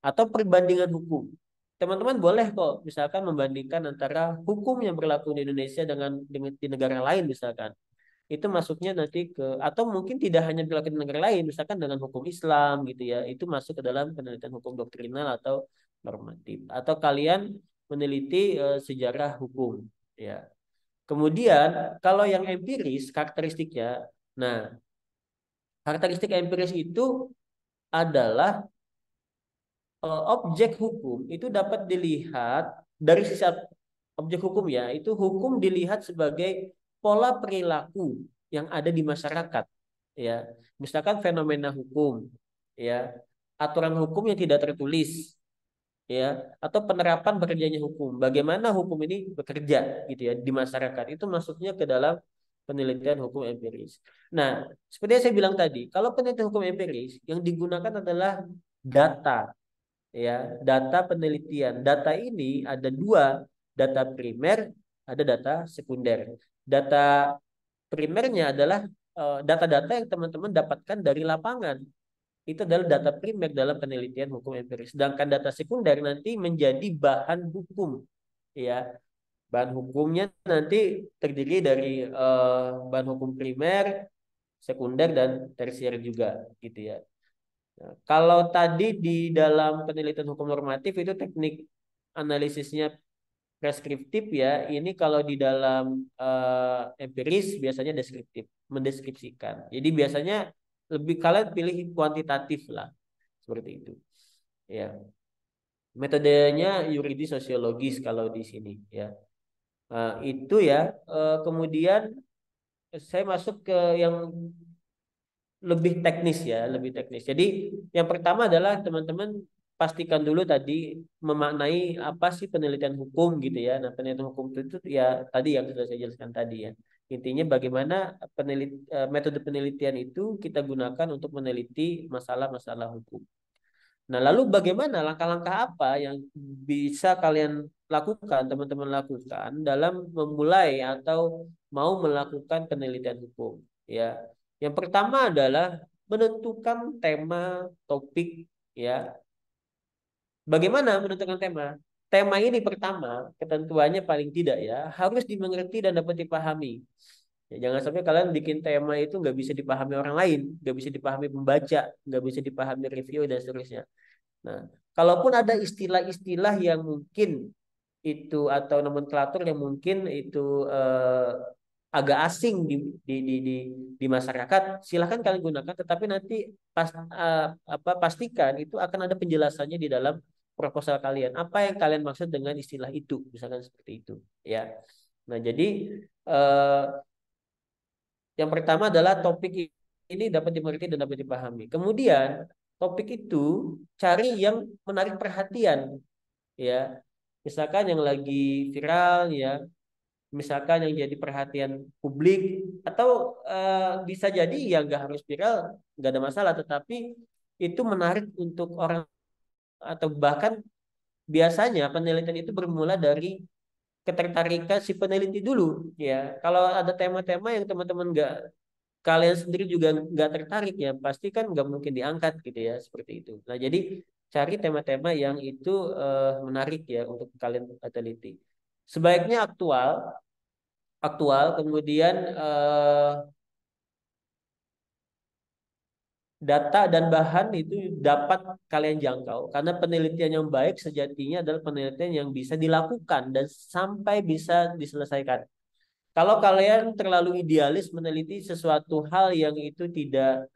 atau perbandingan hukum. Teman-teman boleh kok misalkan membandingkan antara hukum yang berlaku di Indonesia dengan di negara lain misalkan. Itu masuknya nanti ke atau mungkin tidak hanya berlaku di negara lain misalkan dengan hukum Islam gitu ya. Itu masuk ke dalam penelitian hukum doktrinal atau normatif. Atau kalian meneliti sejarah hukum ya. Kemudian kalau yang empiris karakteristiknya, nah karakteristik empiris itu adalah objek hukum itu dapat dilihat dari sisi objek hukum ya, itu hukum dilihat sebagai pola perilaku yang ada di masyarakat ya. Misalkan fenomena hukum ya, aturan hukum yang tidak tertulis ya, atau penerapan bekerjanya hukum. Bagaimana hukum ini bekerja gitu ya di masyarakat. Itu masuknya ke dalam penelitian hukum empiris. Nah, seperti yang saya bilang tadi, kalau penelitian hukum empiris yang digunakan adalah data ya, data penelitian. Data ini ada dua, data primer, ada data sekunder. Data primernya adalah data-data yang teman-teman dapatkan dari lapangan. Itu adalah data primer dalam penelitian hukum empiris. Sedangkan data sekunder nanti menjadi bahan hukum, ya. Bahan hukumnya nanti terdiri dari bahan hukum primer, sekunder dan tersier juga, gitu ya. Nah, kalau tadi di dalam penelitian hukum normatif itu teknik analisisnya preskriptif ya. Ini kalau di dalam empiris biasanya deskriptif, mendeskripsikan. Jadi biasanya lebih kalian pilih kuantitatif lah, seperti itu. Ya, metodenya yuridis sosiologis kalau di sini ya. Itu ya. Kemudian saya masuk ke yang lebih teknis ya, lebih teknis. Jadi yang pertama adalah teman-teman pastikan dulu tadi memaknai apa sih penelitian hukum gitu ya. Nah, penelitian hukum itu ya tadi yang sudah saya jelaskan tadi ya. Intinya bagaimana metode penelitian itu kita gunakan untuk meneliti masalah-masalah hukum. Nah, lalu bagaimana langkah-langkah apa yang bisa kalian lakukan, teman-teman lakukan dalam memulai atau mau melakukan penelitian hukum? Ya, yang pertama adalah menentukan tema, topik, ya. Bagaimana menentukan tema? Tema ini pertama, ketentuannya paling tidak ya, harus dimengerti dan dapat dipahami. Ya, jangan sampai kalian bikin tema itu nggak bisa dipahami orang lain, nggak bisa dipahami pembaca, nggak bisa dipahami review dan seterusnya. Nah, kalaupun ada istilah-istilah yang mungkin itu atau nomenklatur yang mungkin itu agak asing di masyarakat, silahkan kalian gunakan. Tetapi nanti pastikan itu akan ada penjelasannya di dalam proposal kalian. Apa yang kalian maksud dengan istilah itu, misalkan seperti itu, ya. Nah, jadi eh, yang pertama adalah topik ini dapat dimengerti dan dapat dipahami. Kemudian topik itu cari yang menarik perhatian, ya. Misalkan yang lagi viral ya, misalkan yang jadi perhatian publik, atau bisa jadi ya nggak harus viral, nggak ada masalah, tetapi itu menarik untuk orang, atau bahkan biasanya penelitian itu bermula dari ketertarikan si peneliti dulu ya. Kalau ada tema-tema yang teman-teman nggak, kalian sendiri juga nggak tertarik ya, pasti kan nggak mungkin diangkat gitu ya, seperti itu. Nah jadi cari tema-tema yang itu menarik ya untuk kalian teliti. Sebaiknya aktual, kemudian data dan bahan itu dapat kalian jangkau, karena penelitian yang baik sejatinya adalah penelitian yang bisa dilakukan dan sampai bisa diselesaikan. Kalau kalian terlalu idealis meneliti sesuatu hal yang itu tidak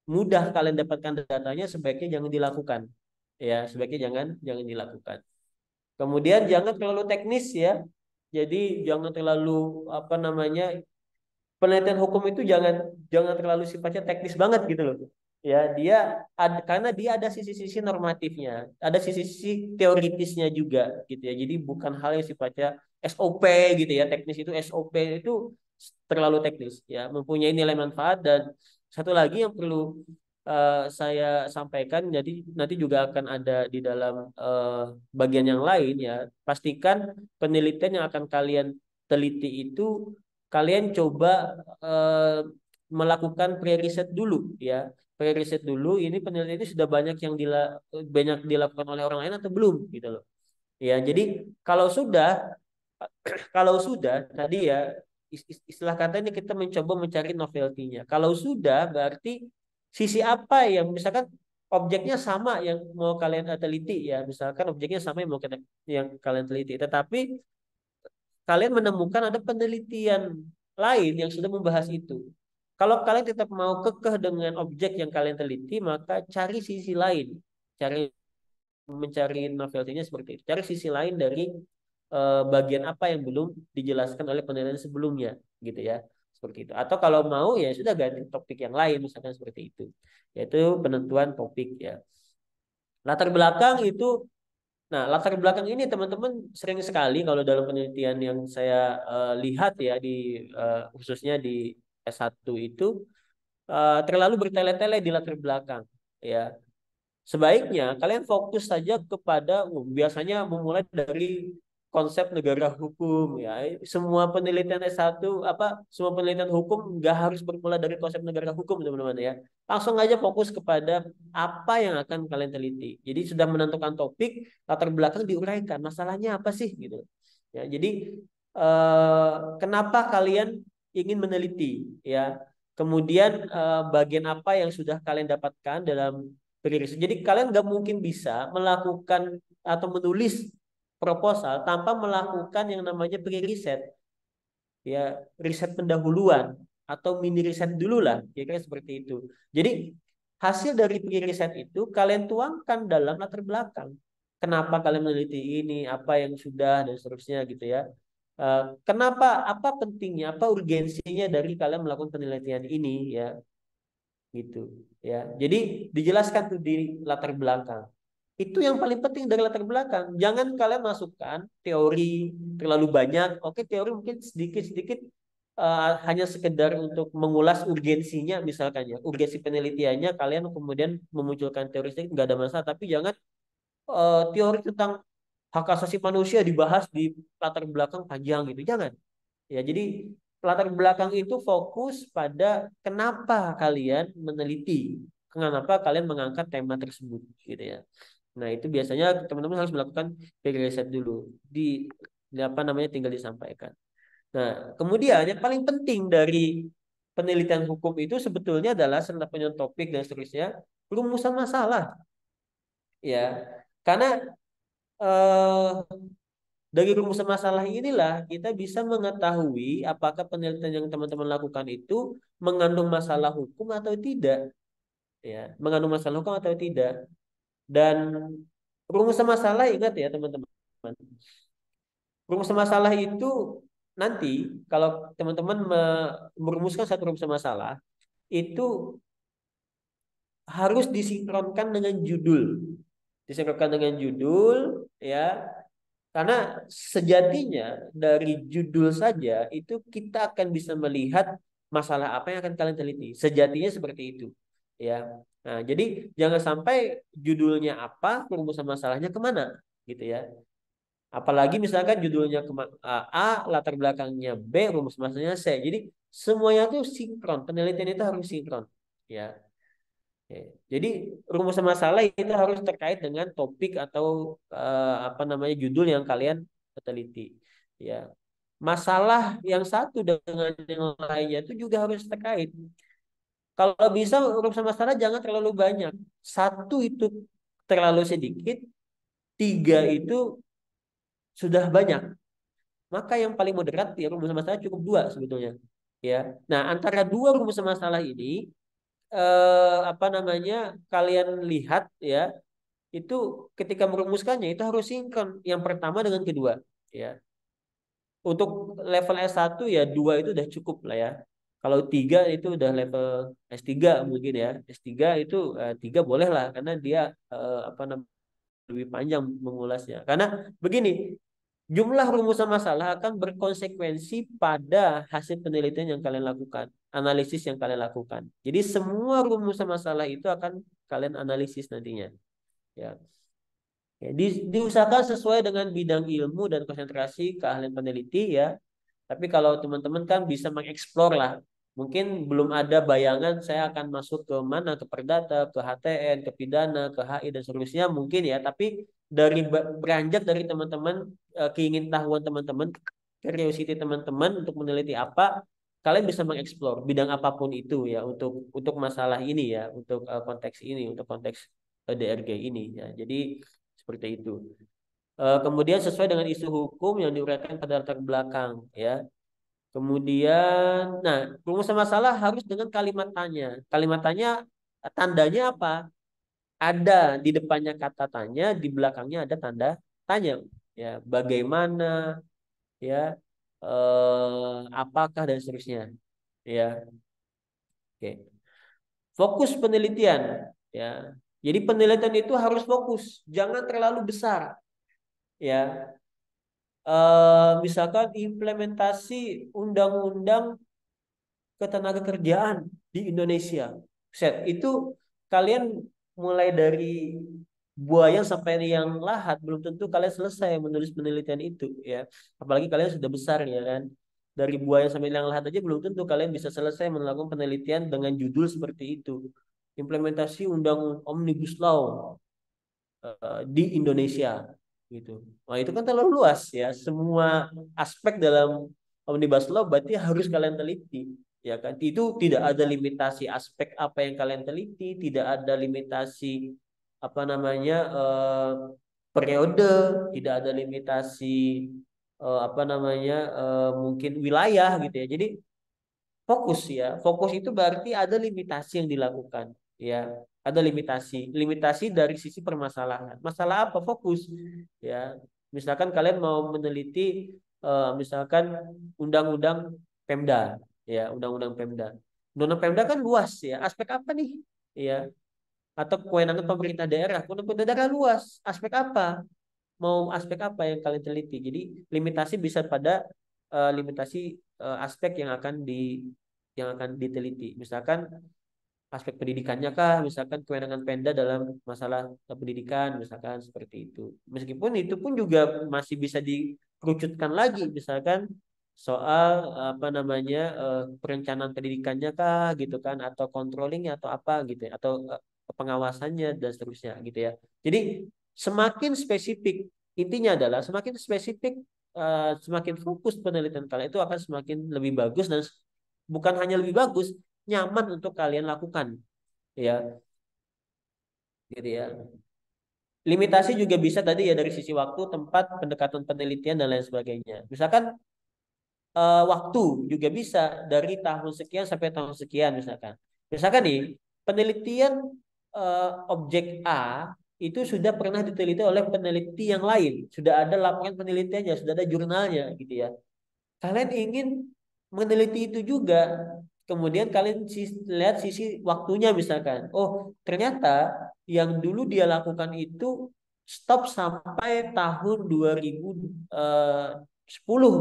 mudah kalian dapatkan datanya, sebaiknya jangan dilakukan. Ya, sebaiknya jangan dilakukan. Kemudian jangan terlalu teknis ya. Jadi jangan terlalu apa namanya, penelitian hukum itu jangan jangan terlalu sifatnya teknis banget gitu loh. Ya, dia ada, karena dia ada sisi-sisi normatifnya, ada sisi-sisi teoritisnya juga gitu ya. Jadi bukan hal yang sifatnya SOP gitu ya. Teknis itu, SOP itu terlalu teknis ya, mempunyai nilai manfaat. Dan satu lagi yang perlu saya sampaikan, jadi nanti juga akan ada di dalam bagian yang lain ya. Pastikan penelitian yang akan kalian teliti itu kalian coba eh, melakukan pre-riset dulu ya. Pre-riset dulu, ini penelitian ini sudah banyak dilakukan oleh orang lain atau belum gitu loh. Ya, jadi kalau sudah tadi ya, istilah katanya kita mencoba mencari novelty-nya. Kalau sudah berarti sisi apa yang misalkan objeknya sama yang mau kalian teliti ya, misalkan objeknya sama yang kalian teliti, tetapi kalian menemukan ada penelitian lain yang sudah membahas itu. Kalau kalian tetap mau kekeh dengan objek yang kalian teliti, maka cari sisi lain. Mencari novelty-nya seperti itu. Cari sisi lain dari bagian apa yang belum dijelaskan oleh penelitian sebelumnya, gitu ya. Seperti itu. Atau kalau mau ya sudah ganti topik yang lain, misalkan seperti itu. Yaitu penentuan topik ya. Latar belakang itu, nah, latar belakang ini teman-teman sering sekali kalau dalam penelitian yang saya lihat ya, di khususnya di S1 itu terlalu bertele-tele di latar belakang ya. Sebaiknya kalian fokus saja kepada, biasanya memulai dari konsep negara hukum ya. Semua penelitian S1 semua penelitian hukum nggak harus bermula dari konsep negara hukum teman-teman ya. Langsung aja fokus kepada apa yang akan kalian teliti. Jadi sudah menentukan topik, latar belakang diuraikan, masalahnya apa sih gitu. Ya, jadi kenapa kalian ingin meneliti ya. Kemudian bagian apa yang sudah kalian dapatkan dalam pre-riset. Jadi kalian nggak mungkin bisa melakukan atau menulis proposal tanpa melakukan yang namanya pre-riset, ya, riset pendahuluan atau mini riset dulu lah, kira-kira seperti itu. Jadi hasil dari pre-riset itu kalian tuangkan dalam latar belakang. Kenapa kalian meneliti ini, apa yang sudah dan seterusnya gitu ya. Kenapa, apa pentingnya, apa urgensinya dari kalian melakukan penelitian ini ya, gitu ya. Jadi dijelaskan tuh di latar belakang. Itu yang paling penting dari latar belakang. Jangan kalian masukkan teori terlalu banyak. Oke, teori mungkin sedikit-sedikit hanya sekedar untuk mengulas urgensinya misalkan ya. Urgensi penelitiannya kalian kemudian memunculkan teori sedikit, nggak ada masalah. Tapi jangan teori tentang hak asasi manusia dibahas di latar belakang panjang gitu. Jangan. Ya, jadi latar belakang itu fokus pada kenapa kalian meneliti, kenapa kalian mengangkat tema tersebut gitu ya. Nah, itu biasanya teman-teman harus melakukan riset dulu di apa namanya, tinggal disampaikan. Nah, kemudian yang paling penting dari penelitian hukum itu sebetulnya adalah serta penyusun topik dan seterusnya, rumusan masalah. Ya. Karena eh, dari rumusan masalah inilah kita bisa mengetahui apakah penelitian yang teman-teman lakukan itu mengandung masalah hukum atau tidak. Ya, mengandung masalah hukum atau tidak. Dan rumusan masalah, ingat ya teman-teman. Rumusan masalah itu nanti kalau teman-teman merumuskan satu rumusan masalah itu harus disinkronkan dengan judul. Disinkronkan dengan judul ya. Karena sejatinya dari judul saja itu kita akan bisa melihat masalah apa yang akan kalian teliti. Sejatinya seperti itu, ya. Nah, jadi jangan sampai judulnya apa, perumusan masalahnya kemana, gitu ya. Apalagi misalkan judulnya A, latar belakangnya B, rumus masalahnya C. Jadi semuanya itu sinkron, penelitian itu harus sinkron, ya. Oke. Jadi rumus masalah itu harus terkait dengan topik atau apa namanya judul yang kalian teliti. Ya, masalah yang satu dengan yang lainnya itu juga harus terkait. Kalau bisa rumus masalah jangan terlalu banyak. Satu itu terlalu sedikit, tiga itu sudah banyak. Maka yang paling moderat ya rumus masalah cukup dua sebetulnya. Ya, nah antara dua rumus masalah ini apa namanya kalian lihat ya itu ketika merumuskannya itu harus sinkron yang pertama dengan kedua ya. Untuk level S1 ya dua itu udah cukup lah ya. Kalau tiga itu udah level S3 mungkin ya. S3 itu tiga boleh lah karena dia apa namanya lebih panjang mengulasnya. Karena begini, jumlah rumusan masalah akan berkonsekuensi pada hasil penelitian yang kalian lakukan, analisis yang kalian lakukan. Jadi semua rumusan masalah itu akan kalian analisis nantinya. Ya. Ya, diusahakan sesuai dengan bidang ilmu dan konsentrasi keahlian peneliti ya. Tapi kalau teman-teman kan bisa mengeksplor lah. Mungkin belum ada bayangan saya akan masuk ke mana, ke Perdata, ke HTN, ke Pidana, ke HI dan seterusnya mungkin ya. Tapi dari beranjak dari teman-teman keingintahuan teman-teman, curiosity teman-teman untuk meneliti apa, kalian bisa mengeksplor bidang apapun itu ya untuk masalah ini ya, untuk konteks ini, untuk konteks DRG ini ya. Jadi seperti itu. Kemudian sesuai dengan isu hukum yang diuraikan pada latar belakang ya. Kemudian, nah rumusan masalah harus dengan kalimat tanya. Kalimat tanya tandanya apa? Ada di depannya kata tanya, di belakangnya ada tanda tanya. Ya, bagaimana, ya, apakah dan seterusnya. Ya, oke. Fokus penelitian. Ya, jadi penelitian itu harus fokus, jangan terlalu besar. Ya, misalkan implementasi undang-undang ketenagakerjaan di Indonesia. Set, itu kalian mulai dari buaya sampai yang lahat belum tentu kalian selesai menulis penelitian itu ya. Apalagi kalian sudah besar ya kan. Dari buaya sampai yang lahat aja belum tentu kalian bisa selesai melakukan penelitian dengan judul seperti itu. Implementasi undang Omnibus Law di Indonesia gitu. Nah, itu kan terlalu luas ya. Semua aspek dalam Omnibus Law berarti harus kalian teliti. Ya kan? Itu tidak ada limitasi aspek apa yang kalian teliti, tidak ada limitasi apa namanya periode, tidak ada limitasi apa namanya mungkin wilayah gitu ya. Jadi fokus ya. Fokus itu berarti ada limitasi yang dilakukan ya. Ada limitasi dari sisi permasalahan. Masalah apa? Fokus ya. Misalkan kalian mau meneliti misalkan undang-undang Pemda ya, undang-undang Pemda. Undang-undang Pemda kan luas ya. Aspek apa nih? Ya, atau kewenangan pemerintah daerah. Pemerintah daerah luas. Aspek apa? Mau aspek apa yang kalian teliti? Jadi limitasi bisa pada limitasi aspek yang akan diteliti. Misalkan aspek pendidikannya kah, misalkan kewenangan Pemda dalam masalah pendidikan, misalkan seperti itu. Meskipun itu pun juga masih bisa dikerucutkan lagi, misalkan soal apa namanya perencanaan pendidikannya kah, gitu kan, atau controllingnya atau apa gitu, ya, atau pengawasannya dan seterusnya gitu ya. Jadi semakin spesifik, intinya adalah semakin spesifik, semakin fokus penelitian kalian itu akan semakin lebih bagus dan bukan hanya lebih bagus, nyaman untuk kalian lakukan ya gitu ya. Limitasi juga bisa tadi ya dari sisi waktu, tempat, pendekatan penelitian dan lain sebagainya. Misalkan waktu juga bisa dari tahun sekian sampai tahun sekian misalkan. Misalkan nih penelitian objek A itu sudah pernah diteliti oleh peneliti yang lain, sudah ada laporan penelitiannya, sudah ada jurnalnya gitu ya. Kalian ingin meneliti itu juga. Kemudian kalian lihat sisi waktunya misalkan. Oh, ternyata yang dulu dia lakukan itu stop sampai tahun 2010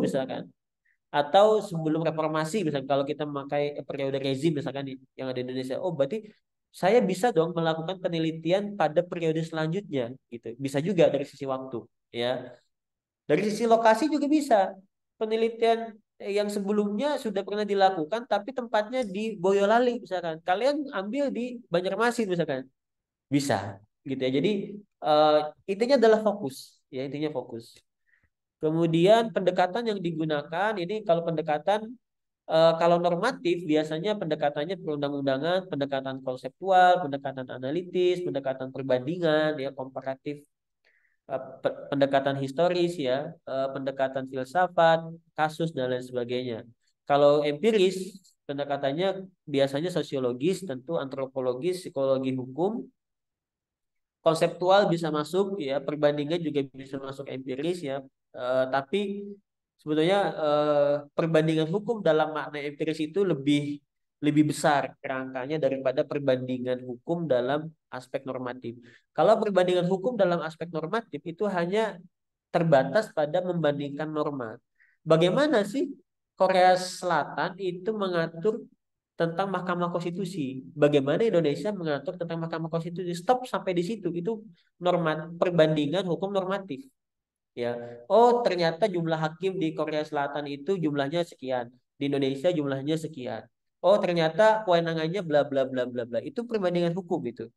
misalkan, atau sebelum reformasi misalkan, kalau kita memakai periode rezim misalkan yang ada di Indonesia. Oh, berarti saya bisa dong melakukan penelitian pada periode selanjutnya gitu. Bisa juga dari sisi waktu, ya. Dari sisi lokasi juga bisa. Penelitian yang sebelumnya sudah pernah dilakukan tapi tempatnya di Boyolali misalkan. Kalian ambil di Banjarmasin misalkan. Bisa gitu ya. Jadi eh, intinya adalah fokus, ya, intinya fokus. Kemudian pendekatan yang digunakan ini, kalau pendekatan kalau normatif biasanya pendekatannya perundang-undangan, pendekatan konseptual, pendekatan analitis, pendekatan perbandingan, ya, komparatif, pendekatan historis, ya, pendekatan filsafat, kasus dan lain sebagainya. Kalau empiris pendekatannya biasanya sosiologis, tentu antropologis, psikologi hukum, konseptual bisa masuk, ya, perbandingan juga bisa masuk empiris, ya. Tapi sebetulnya perbandingan hukum dalam makna empiris itu lebih lebih besar kerangkanya daripada perbandingan hukum dalam aspek normatif. Kalau perbandingan hukum dalam aspek normatif itu hanya terbatas pada membandingkan norma. Bagaimana sih Korea Selatan itu mengatur tentang Mahkamah Konstitusi? Bagaimana Indonesia mengatur tentang Mahkamah Konstitusi? Stop sampai di situ. Itu norma perbandingan hukum normatif. Ya, oh ternyata jumlah hakim di Korea Selatan itu jumlahnya sekian, di Indonesia jumlahnya sekian. Oh ternyata kewenangannya bla bla bla bla bla. Itu perbandingan hukum itu,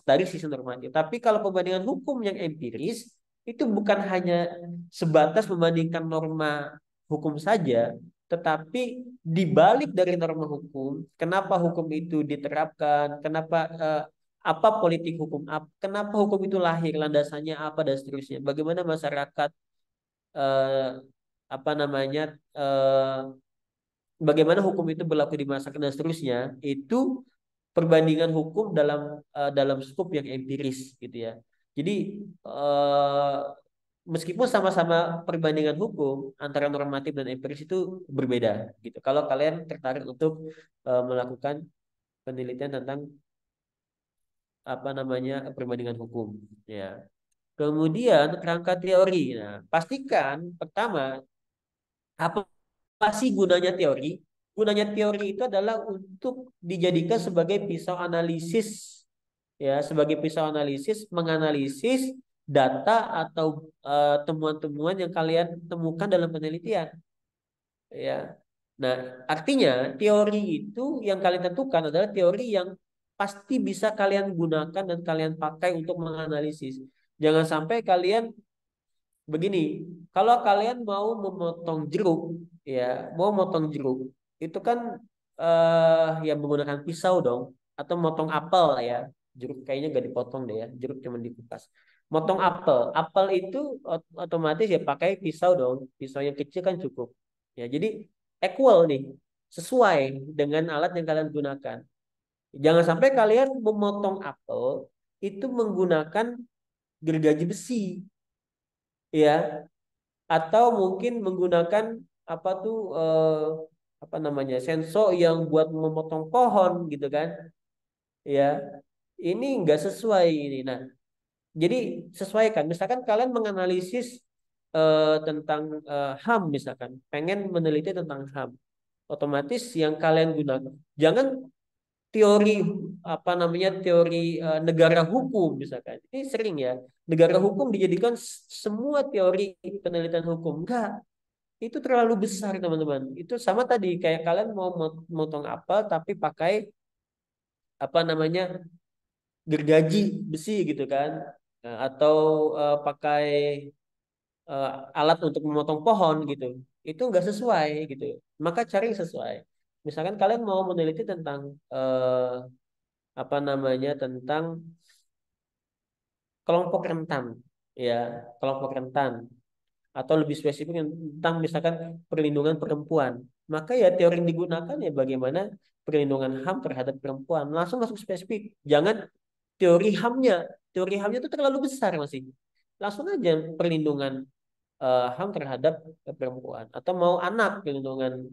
dari sisi normatif. Tapi kalau perbandingan hukum yang empiris itu bukan hanya sebatas membandingkan norma hukum saja, tetapi dibalik dari norma hukum, kenapa hukum itu diterapkan, kenapa apa politik hukum, kenapa hukum itu lahir, landasannya apa dan seterusnya. Bagaimana masyarakat eh, apa namanya eh, bagaimana hukum itu berlaku di masyarakat dan seterusnya. Itu perbandingan hukum dalam skop yang empiris gitu ya. Jadi eh, meskipun sama-sama perbandingan hukum antara normatif dan empiris itu berbeda gitu. Kalau kalian tertarik untuk melakukan penelitian tentang apa namanya perbandingan hukum, ya. Kemudian kerangka teori. Nah, pastikan pertama apa sih gunanya teori? Gunanya teori itu adalah untuk dijadikan sebagai pisau analisis, ya, sebagai pisau analisis menganalisis data atau temuan-temuan yang kalian temukan dalam penelitian, ya. Nah, artinya teori itu yang kalian tentukan adalah teori yang pasti bisa kalian gunakan dan kalian pakai untuk menganalisis. Jangan sampai kalian begini, kalau kalian mau memotong jeruk, ya, mau motong jeruk, itu kan ya menggunakan pisau dong, atau motong apel, ya. Jeruk kayaknya gak dipotong deh, ya. Jeruk cuma dikupas. Motong apel, apel itu otomatis ya pakai pisau dong, pisau yang kecil kan cukup. Ya, jadi equal nih, sesuai dengan alat yang kalian gunakan. Jangan sampai kalian memotong apel itu menggunakan gergaji besi, ya, atau mungkin menggunakan apa tuh apa namanya sensor yang buat memotong pohon gitu kan, ya. Ini enggak sesuai ini. Nah, jadi sesuaikan, misalkan kalian menganalisis tentang HAM, misalkan pengen meneliti tentang HAM, otomatis yang kalian gunakan jangan teori apa namanya teori negara hukum misalkan. Ini sering ya, negara hukum dijadikan semua teori penelitian hukum. Enggak, itu terlalu besar teman-teman. Itu sama tadi kayak kalian mau motong apa tapi pakai apa namanya gergaji besi gitu kan. Atau pakai eh, alat untuk memotong pohon gitu. Itu enggak sesuai gitu. Maka cari yang sesuai. Misalkan kalian mau meneliti tentang apa namanya tentang kelompok rentan, ya, kelompok rentan, atau lebih spesifik tentang misalkan perlindungan perempuan, maka ya teori yang digunakan ya bagaimana perlindungan HAM terhadap perempuan, langsung masuk spesifik. Jangan teori HAM-nya, teori HAM-nya itu terlalu besar masih, langsung aja perlindungan HAM terhadap perempuan, atau mau anak, perlindungan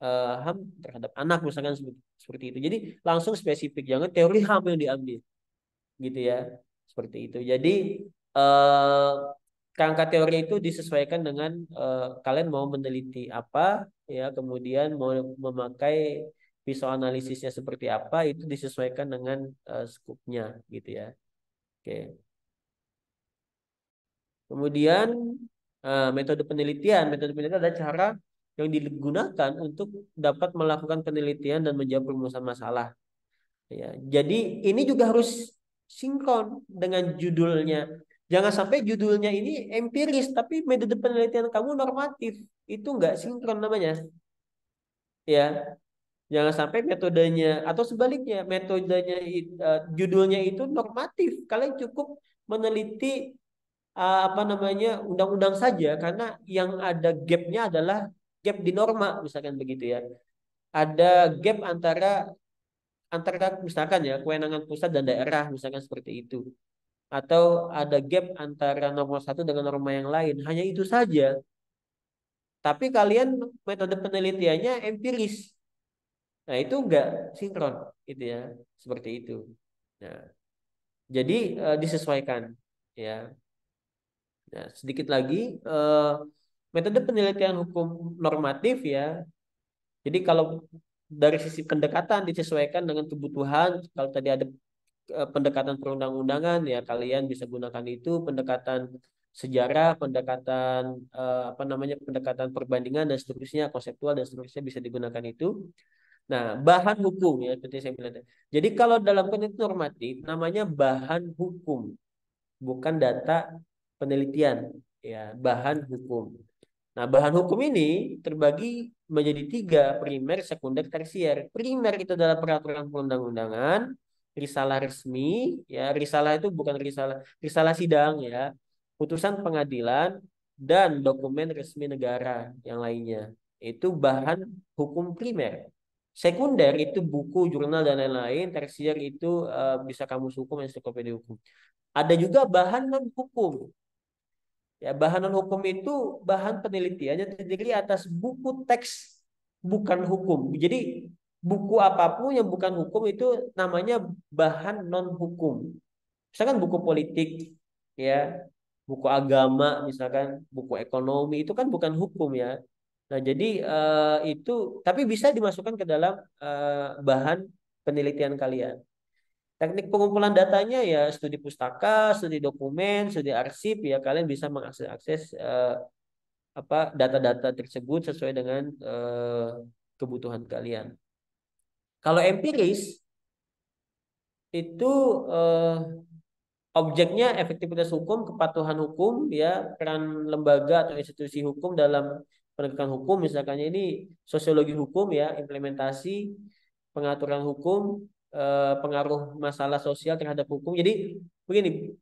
HAM terhadap anak misalkan seperti itu. Jadi langsung spesifik, jangan teori HAM yang diambil gitu ya, seperti itu. Jadi eh, kerangka teori itu disesuaikan dengan kalian mau meneliti apa, ya, kemudian mau memakai visual analisisnya seperti apa, itu disesuaikan dengan skupnya gitu ya. Oke. Kemudian metode penelitian adalah cara yang digunakan untuk dapat melakukan penelitian dan menjawab perumusan masalah. Ya, jadi ini juga harus sinkron dengan judulnya. Jangan sampai judulnya ini empiris, tapi metode penelitian kamu normatif. Itu nggak sinkron namanya. Ya, jangan sampai metodenya atau sebaliknya judulnya itu normatif. Kalian cukup meneliti apa namanya undang-undang saja karena yang ada gapnya adalah gap di norma misalkan begitu ya. Ada gap antara antara misalkan ya kewenangan pusat dan daerah misalkan seperti itu. Atau ada gap antara norma satu dengan norma yang lain. Hanya itu saja. Tapi kalian metode penelitiannya empiris. Nah, itu enggak sinkron gitu ya. Seperti itu. Nah, jadi disesuaikan ya. Nah, sedikit lagi metode penelitian hukum normatif ya. Jadi kalau dari sisi pendekatan disesuaikan dengan kebutuhan. Kalau tadi ada pendekatan perundang-undangan ya kalian bisa gunakan itu, pendekatan sejarah, pendekatan apa namanya pendekatan perbandingan dan seterusnya, konseptual dan seterusnya bisa digunakan itu. Nah, bahan hukum ya seperti saya bilang. Jadi kalau dalam penelitian normatif namanya bahan hukum, bukan data penelitian ya, bahan hukum. Nah, bahan hukum ini terbagi menjadi tiga, primer, sekunder, tersier. Primer itu adalah peraturan perundang-undangan, risalah resmi, ya, risalah itu bukan risalah sidang ya, putusan pengadilan, dan dokumen resmi negara yang lainnya. Itu bahan hukum primer. Sekunder itu buku, jurnal, dan lain-lain. Tersier itu bisa kamus hukum, ensiklopedia hukum. Ada juga bahan non hukum. Ya, bahan non hukum itu bahan penelitiannya terdiri atas buku teks bukan hukum. Jadi buku apapun yang bukan hukum itu namanya bahan non hukum. Misalkan buku politik, ya, buku agama, misalkan buku ekonomi itu kan bukan hukum ya. Nah, jadi itu tapi bisa dimasukkan ke dalam bahan penelitian kalian. Teknik pengumpulan datanya ya studi pustaka, studi dokumen, studi arsip ya kalian bisa mengakses apa data-data tersebut sesuai dengan kebutuhan kalian. Kalau empiris itu objeknya efektivitas hukum, kepatuhan hukum ya, peran lembaga atau institusi hukum dalam penegakan hukum misalkannya ini sosiologi hukum ya, implementasi pengaturan hukum, pengaruh masalah sosial terhadap hukum. Jadi begini,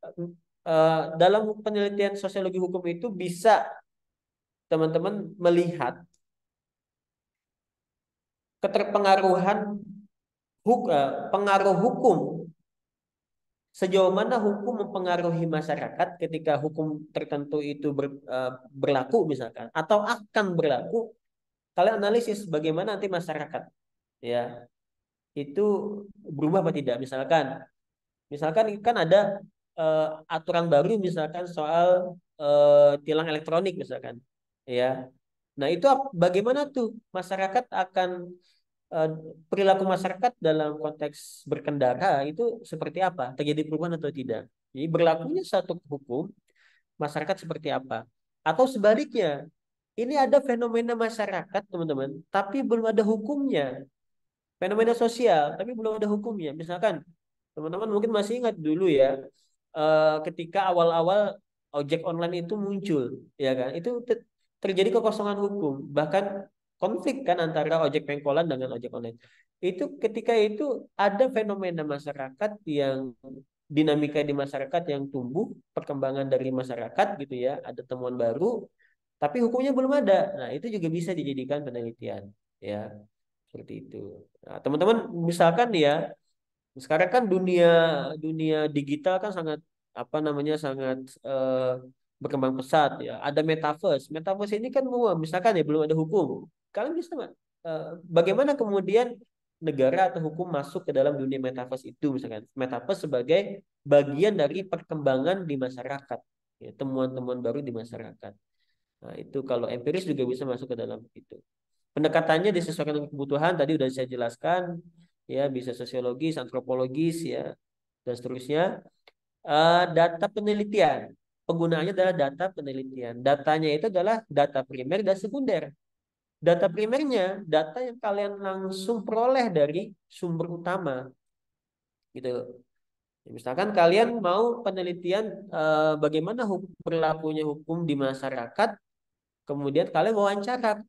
dalam penelitian sosiologi hukum itu bisa teman-teman melihat keterpengaruhan pengaruh hukum, sejauh mana hukum mempengaruhi masyarakat ketika hukum tertentu itu berlaku misalkan atau akan berlaku. Kalian analisis bagaimana nanti masyarakat ya itu berubah apa tidak. Misalkan kan ada aturan baru misalkan soal tilang elektronik misalkan ya. Nah, itu bagaimana tuh masyarakat akan eh, perilaku masyarakat dalam konteks berkendara itu seperti apa? Terjadi perubahan atau tidak? Jadi berlakunya satu hukum masyarakat seperti apa? Atau sebaliknya, ini ada fenomena masyarakat, teman-teman, tapi belum ada hukumnya. Fenomena sosial, tapi belum ada hukumnya. Misalkan, teman-teman mungkin masih ingat dulu ya, ketika awal-awal ojek online itu muncul, ya kan? Itu terjadi kekosongan hukum, bahkan konflik kan antara ojek pengkolan dengan ojek online. Itu ketika itu ada fenomena masyarakat yang dinamika di masyarakat yang tumbuh, perkembangan dari masyarakat gitu ya, ada temuan baru, tapi hukumnya belum ada. Nah, itu juga bisa dijadikan penelitian, ya, seperti itu. Nah, teman-teman misalkan ya, sekarang kan dunia dunia digital kan sangat apa namanya sangat berkembang pesat ya. Ada metaverse. Metaverse ini kan misalkan ya belum ada hukum. Kalian bisa nggak? Bagaimana kemudian negara atau hukum masuk ke dalam dunia metaverse itu misalkan. Metaverse sebagai bagian dari perkembangan di masyarakat, ya, temuan-temuan baru di masyarakat. Nah, itu kalau empiris juga bisa masuk ke dalam itu. Pendekatannya disesuaikan dengan kebutuhan, tadi udah saya jelaskan, ya bisa sosiologis, antropologis, ya dan seterusnya. Data penelitian, penggunaannya adalah data penelitian. Datanya itu adalah data primer dan sekunder. Data primernya, data yang kalian langsung peroleh dari sumber utama, gitu. Misalkan kalian mau penelitian bagaimana berlakunya hukum di masyarakat, kemudian kalian wawancara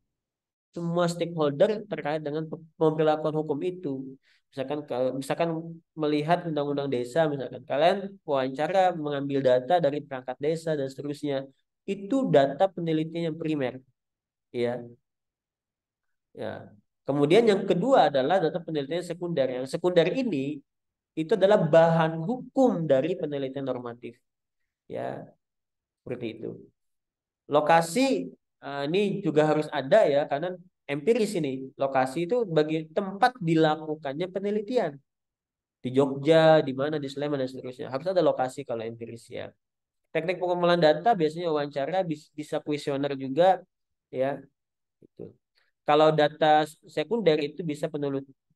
semua stakeholder terkait dengan pemberlakuan hukum itu. Misalkan melihat undang-undang desa, misalkan kalian wawancara mengambil data dari perangkat desa dan seterusnya. Itu data penelitian yang primer, ya. Ya. Kemudian yang kedua adalah data penelitian sekunder. Yang sekunder ini itu adalah bahan hukum dari penelitian normatif, ya, seperti itu. Lokasi ini juga harus ada ya, karena empiris ini. Lokasi itu bagi tempat dilakukannya penelitian. Di Jogja, di mana, di Sleman dan seterusnya. Harus ada lokasi kalau empiris ya. Teknik pengumpulan data biasanya wawancara, bisa kuesioner juga ya. Itu. Kalau data sekunder itu bisa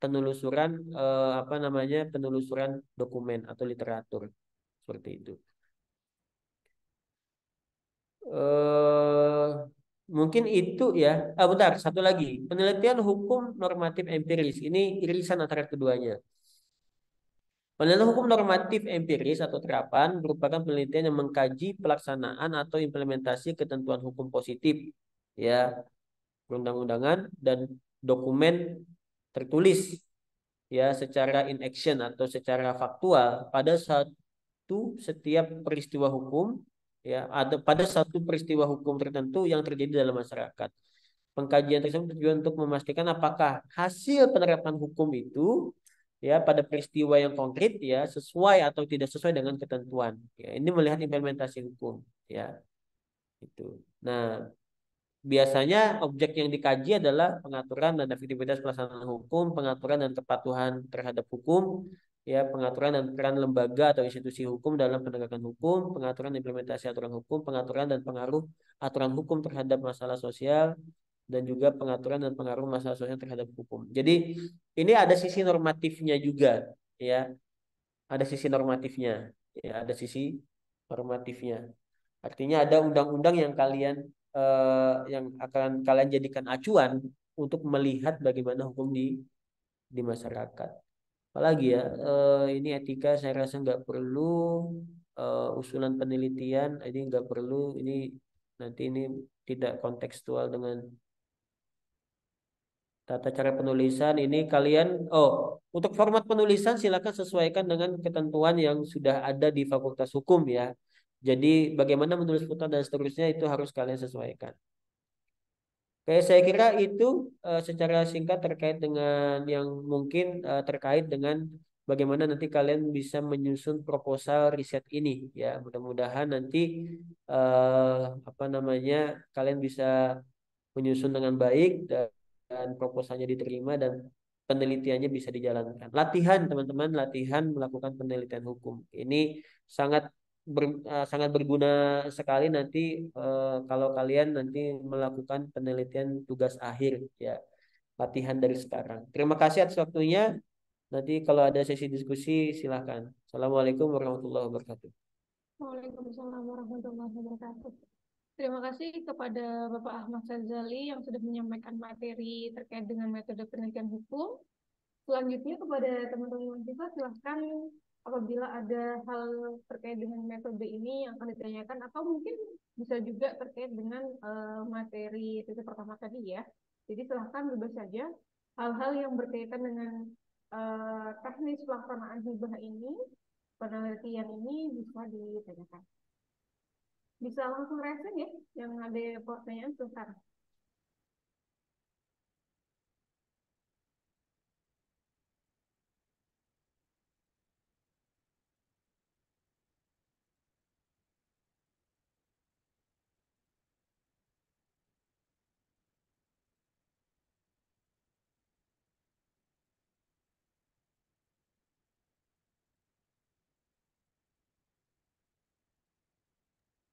penelusuran apa namanya, penelusuran dokumen atau literatur seperti itu. eh Mungkin itu ya. Bentar, satu lagi. Penelitian hukum normatif empiris. Ini irisan antara keduanya. Penelitian hukum normatif empiris atau terapan merupakan penelitian yang mengkaji pelaksanaan atau implementasi ketentuan hukum positif, ya, perundang-undangan dan dokumen tertulis, ya, secara in action atau secara faktual pada setiap peristiwa hukum, ya, ada pada satu peristiwa hukum tertentu yang terjadi dalam masyarakat. Pengkajian tersebut tujuan untuk memastikan apakah hasil penerapan hukum itu, ya, pada peristiwa yang konkret, ya, sesuai atau tidak sesuai dengan ketentuan. Ya, ini melihat implementasi hukum, ya, itu. Nah, biasanya objek yang dikaji adalah pengaturan dan efektivitas pelaksanaan hukum, pengaturan dan kepatuhan terhadap hukum, ya, pengaturan dan peran lembaga atau institusi hukum dalam penegakan hukum, pengaturan implementasi aturan hukum, pengaturan dan pengaruh aturan hukum terhadap masalah sosial, dan juga pengaturan dan pengaruh masalah sosial terhadap hukum. Jadi ini ada sisi normatifnya juga, ya, ada sisi normatifnya, ya, ada sisi normatifnya. Artinya ada undang-undang yang yang akan kalian jadikan acuan untuk melihat bagaimana hukum di masyarakat. Apalagi ya, ini etika saya rasa nggak perlu, usulan penelitian ini nggak perlu, ini nanti ini tidak kontekstual dengan tata cara penulisan. Ini kalian, untuk format penulisan silakan sesuaikan dengan ketentuan yang sudah ada di Fakultas Hukum ya. Jadi bagaimana menulis putar dan seterusnya itu harus kalian sesuaikan. Oke, saya kira itu secara singkat terkait dengan yang mungkin terkait dengan bagaimana nanti kalian bisa menyusun proposal riset ini ya. Mudah-mudahan nanti apa namanya, kalian bisa menyusun dengan baik dan proposalnya diterima dan penelitiannya bisa dijalankan. Latihan teman-teman, latihan melakukan penelitian hukum. Ini sangat sangat berguna sekali nanti kalau kalian nanti melakukan penelitian tugas akhir ya. Latihan dari sekarang. Terima kasih atas waktunya. Nanti kalau ada sesi diskusi silahkan. Assalamualaikum warahmatullahi wabarakatuh. Waalaikumsalam warahmatullahi wabarakatuh. Terima kasih kepada Bapak Ahmad Sazali yang sudah menyampaikan materi terkait dengan metode penelitian hukum. Selanjutnya kepada teman-teman mahasiswa silahkan apabila ada hal terkait dengan metode ini yang akan ditanyakan atau mungkin bisa juga terkait dengan materi sesi pertama tadi ya. Jadi silahkan bebas saja hal-hal yang berkaitan dengan teknis pelaksanaan hibah ini, penelitian ini bisa ditanyakan. Bisa langsung resen ya, yang ada pertanyaan sebentar.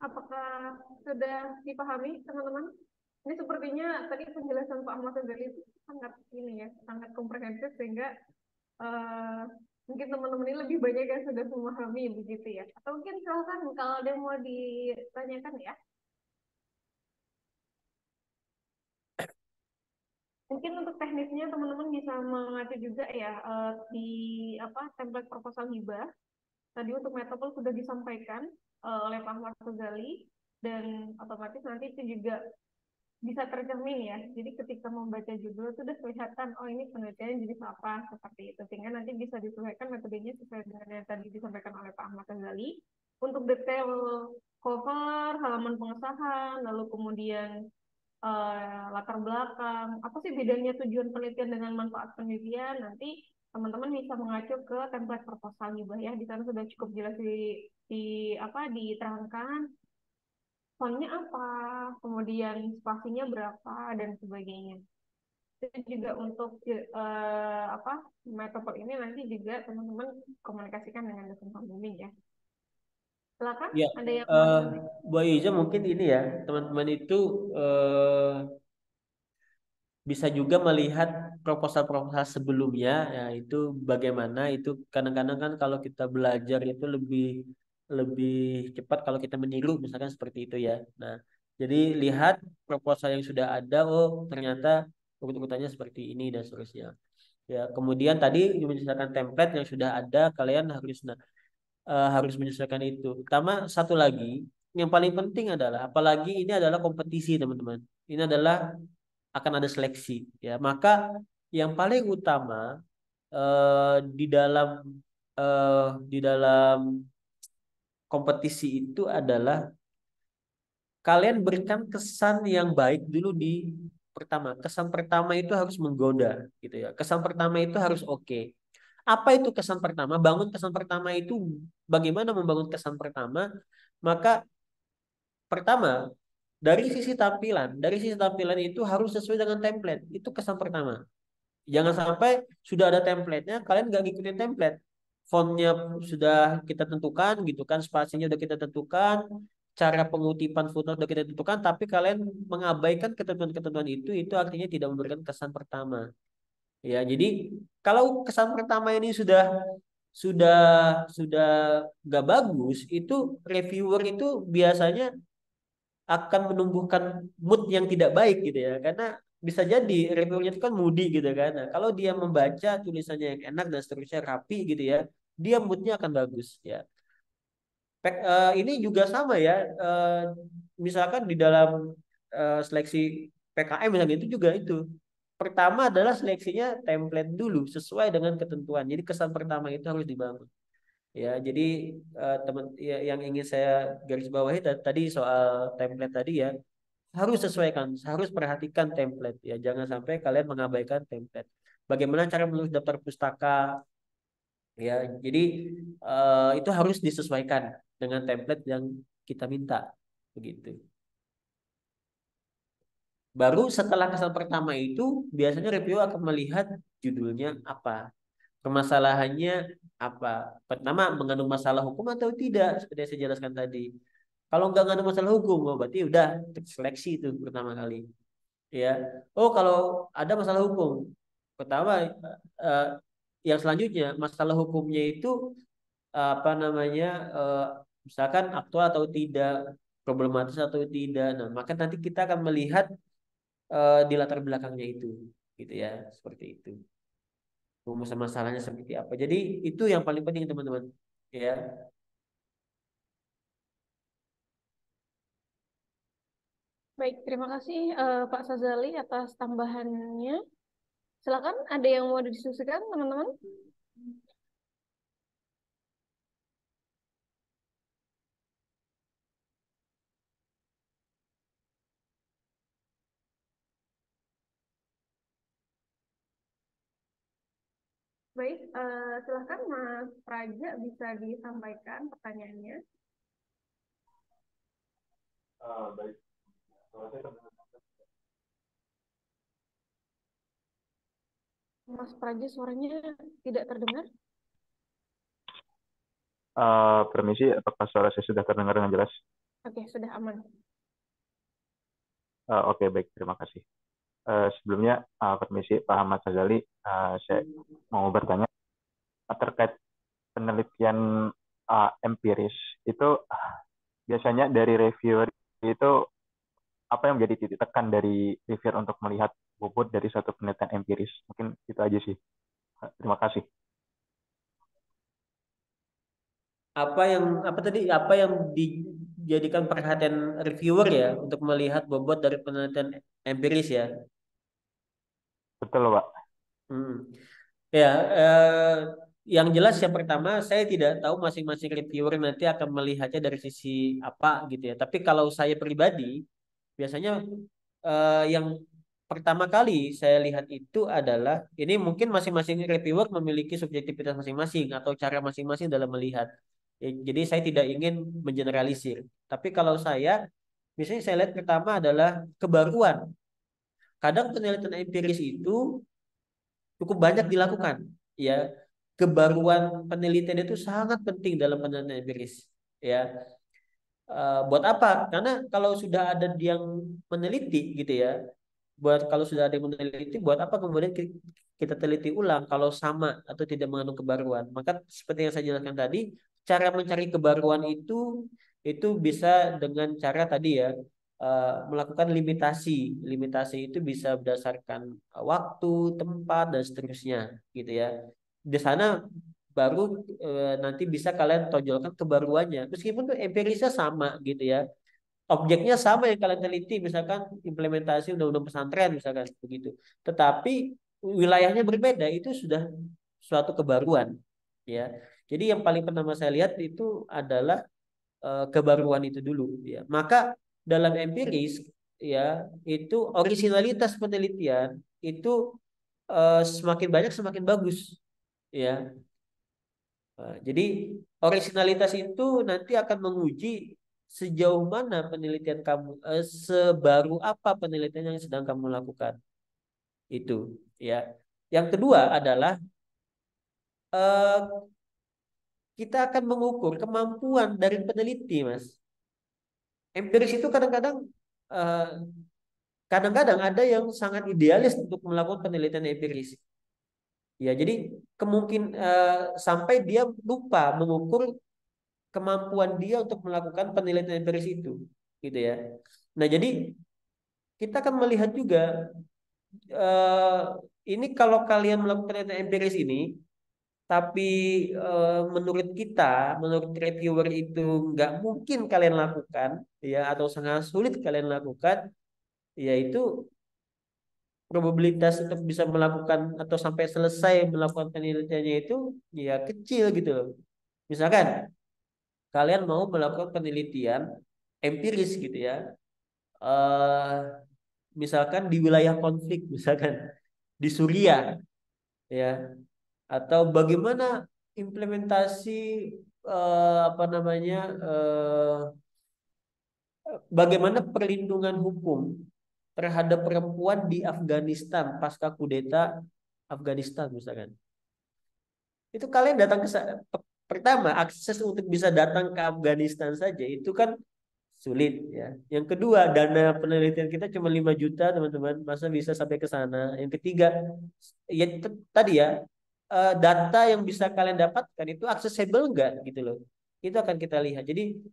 Apakah sudah dipahami, teman-teman? Ini sepertinya tadi penjelasan Pak Ahmad Ghazali itu sangat ini ya, sangat komprehensif sehingga eh, mungkin teman-teman ini lebih banyak yang sudah memahami begitu ya. Atau mungkin silakan kalau ada yang mau ditanyakan ya. Mungkin untuk teknisnya teman-teman bisa mengacu juga ya di apa template proposal hibah. Tadi untuk metode sudah disampaikan oleh Pak Ahmad Ghazali dan otomatis nanti itu juga bisa tercermin ya. Jadi ketika membaca judul itu sudah kelihatan, oh ini penelitiannya jenis apa, seperti itu. Sehingga nanti bisa disesuaikan metodenya sesuai dengan yang tadi disampaikan oleh Pak Ahmad Ghazali. Untuk detail cover, halaman pengesahan, lalu kemudian latar belakang, apa sih bedanya tujuan penelitian dengan manfaat penelitian, nanti teman-teman bisa mengacu ke template proposal juga ya. Di sana sudah cukup jelas di apa diterangkan fontnya apa, kemudian spasinya berapa dan sebagainya. Itu juga untuk apa metode ini nanti juga teman-teman komunikasikan dengan dosen pembimbing ya. Silakan, Ya, ada yang mau eh disampaikan? Bu Iza mungkin ini ya, teman-teman itu eh, bisa juga melihat proposal-proposal sebelumnya, ya itu bagaimana itu kadang-kadang kan kalau kita belajar itu lebih lebih cepat kalau kita meniru misalkan seperti itu ya. Nah, jadi lihat proposal yang sudah ada, oh ternyata urut-urutannya seperti ini dan seterusnya. Ya, kemudian tadi menyesuaikan template yang sudah ada, kalian harus menyesuaikan itu. Pertama, satu lagi yang paling penting adalah, apalagi ini adalah kompetisi teman-teman. Ini adalah akan ada seleksi ya. Maka yang paling utama di dalam kompetisi itu adalah kalian berikan kesan yang baik dulu di pertama. Kesan pertama itu harus menggoda gitu ya. Kesan pertama itu harus oke. Apa itu kesan pertama? Bangun kesan pertama itu bagaimana membangun kesan pertama? Maka pertama dari sisi tampilan itu harus sesuai dengan template. Itu kesan pertama. Jangan sampai sudah ada template-nya, kalian nggak ngikutin template. Fontnya sudah kita tentukan gitu kan, spasinya udah kita tentukan, cara pengutipan foto udah kita tentukan, tapi kalian mengabaikan ketentuan-ketentuan itu artinya tidak memberikan kesan pertama. Ya, jadi kalau kesan pertama ini sudah sudah nggak bagus, itu reviewer itu biasanya akan menumbuhkan mood yang tidak baik gitu ya, karena bisa jadi reviewernya itu kan moody gitu kan. Nah, kalau dia membaca tulisannya yang enak dan seterusnya rapi gitu ya, dia moodnya akan bagus ya. Ini juga sama ya, misalkan di dalam seleksi PKM misalnya itu juga itu. Pertama adalah seleksinya template dulu sesuai dengan ketentuan. Jadi kesan pertama itu harus dibangun. Ya, jadi teman ya, yang ingin saya garis bawahi tadi soal template tadi ya, harus sesuaikan, harus perhatikan template ya. Jangan sampai kalian mengabaikan template. Bagaimana cara menulis daftar pustaka ya. Jadi itu harus disesuaikan dengan template yang kita minta begitu. Baru setelah kesan pertama itu biasanya review akan melihat judulnya apa, permasalahannya apa. Pertama, mengandung masalah hukum atau tidak seperti yang saya jelaskan tadi. Kalau nggak mengandung masalah hukum, oh, berarti udah seleksi itu pertama kali. Ya, oh kalau ada masalah hukum, pertama eh, yang selanjutnya masalah hukumnya itu apa namanya eh, misalkan aktual atau tidak, problematis atau tidak. Nah, maka nanti kita akan melihat di latar belakangnya itu, gitu ya, seperti itu. Rumusan masalahnya seperti apa. Jadi itu yang paling penting teman-teman. Ya, Baik, terima kasih Pak Sazali atas tambahannya. Silakan, ada yang mau didiskusikan, teman-teman? Baik, silakan Mas Praja bisa disampaikan pertanyaannya. Mas Praja suaranya tidak terdengar. Permisi, apakah suara saya sudah terdengar dengan jelas? Oke, sudah aman. Oke, baik, terima kasih. Sebelumnya, permisi Pak Ahmad Sazali, saya mau bertanya terkait penelitian empiris itu biasanya dari reviewer itu apa yang menjadi titik tekan dari reviewer untuk melihat bobot dari suatu penelitian empiris? Mungkin itu aja sih. Terima kasih. Apa yang dijadikan perhatian reviewer ya untuk melihat bobot dari penelitian empiris ya. Betul, Pak. Hmm. Ya, yang jelas yang pertama saya tidak tahu masing-masing reviewer nanti akan melihatnya dari sisi apa gitu ya. Tapi kalau saya pribadi biasanya yang pertama kali saya lihat itu adalah ini mungkin masing-masing reviewer memiliki subjektivitas masing-masing atau cara masing-masing dalam melihat. Ya, jadi saya tidak ingin mengeneralisir. Tapi kalau saya biasanya saya lihat pertama adalah kebaruan. Kadang penelitian empiris itu cukup banyak dilakukan. Ya, kebaruan penelitian itu sangat penting dalam penelitian empiris. Ya, buat apa? Karena kalau sudah ada yang meneliti gitu ya, kalau sudah ada yang meneliti, buat apa kemudian kita teliti ulang kalau sama atau tidak mengandung kebaruan? Maka seperti yang saya jelaskan tadi, cara mencari kebaruan itu bisa dengan cara tadi ya, melakukan limitasi. Limitasi itu bisa berdasarkan waktu, tempat dan seterusnya gitu ya. Di sana baru nanti bisa kalian tonjolkan kebaruannya. Meskipun tuh empirisnya sama gitu ya. Objeknya sama yang kalian teliti, misalkan implementasi undang-undang pesantren misalkan begitu. Tetapi wilayahnya berbeda, itu sudah suatu kebaruan ya. Jadi yang paling pertama saya lihat itu adalah kebaruan itu dulu ya. Maka dalam empiris ya, itu originalitas penelitian itu semakin banyak semakin bagus ya. Jadi originalitas itu nanti akan menguji sejauh mana penelitian kamu, sebaru apa penelitian yang sedang kamu lakukan itu ya. Yang kedua adalah eh, kita akan mengukur kemampuan dari peneliti, Mas. Empiris itu eh, kadang-kadang ada yang sangat idealis untuk melakukan penelitian empiris. Ya, jadi kemungkin sampai dia lupa mengukur kemampuan dia untuk melakukan penelitian empiris itu, gitu ya. Nah, jadi kita akan melihat juga eh, ini kalau kalian melakukan penelitian empiris ini, tapi menurut kita, menurut reviewer itu nggak mungkin kalian lakukan, ya, atau sangat sulit kalian lakukan, yaitu probabilitas untuk bisa melakukan atau sampai selesai melakukan penelitiannya itu ya kecil gitu loh. Misalkan kalian mau melakukan penelitian empiris gitu ya, eh misalkan di wilayah konflik, misalkan di Suriah ya, atau bagaimana implementasi apa namanya, bagaimana perlindungan hukum terhadap perempuan di Afghanistan pasca kudeta Afghanistan misalkan. Itu kalian datang pertama akses untuk bisa datang ke Afghanistan saja itu kan sulit ya. Yang kedua, dana penelitian kita cuma 5 juta, teman-teman. Masa bisa sampai ke sana? Yang ketiga, ya tadi ya, data yang bisa kalian dapatkan itu accessible enggak gitu loh. Itu akan kita lihat. Jadi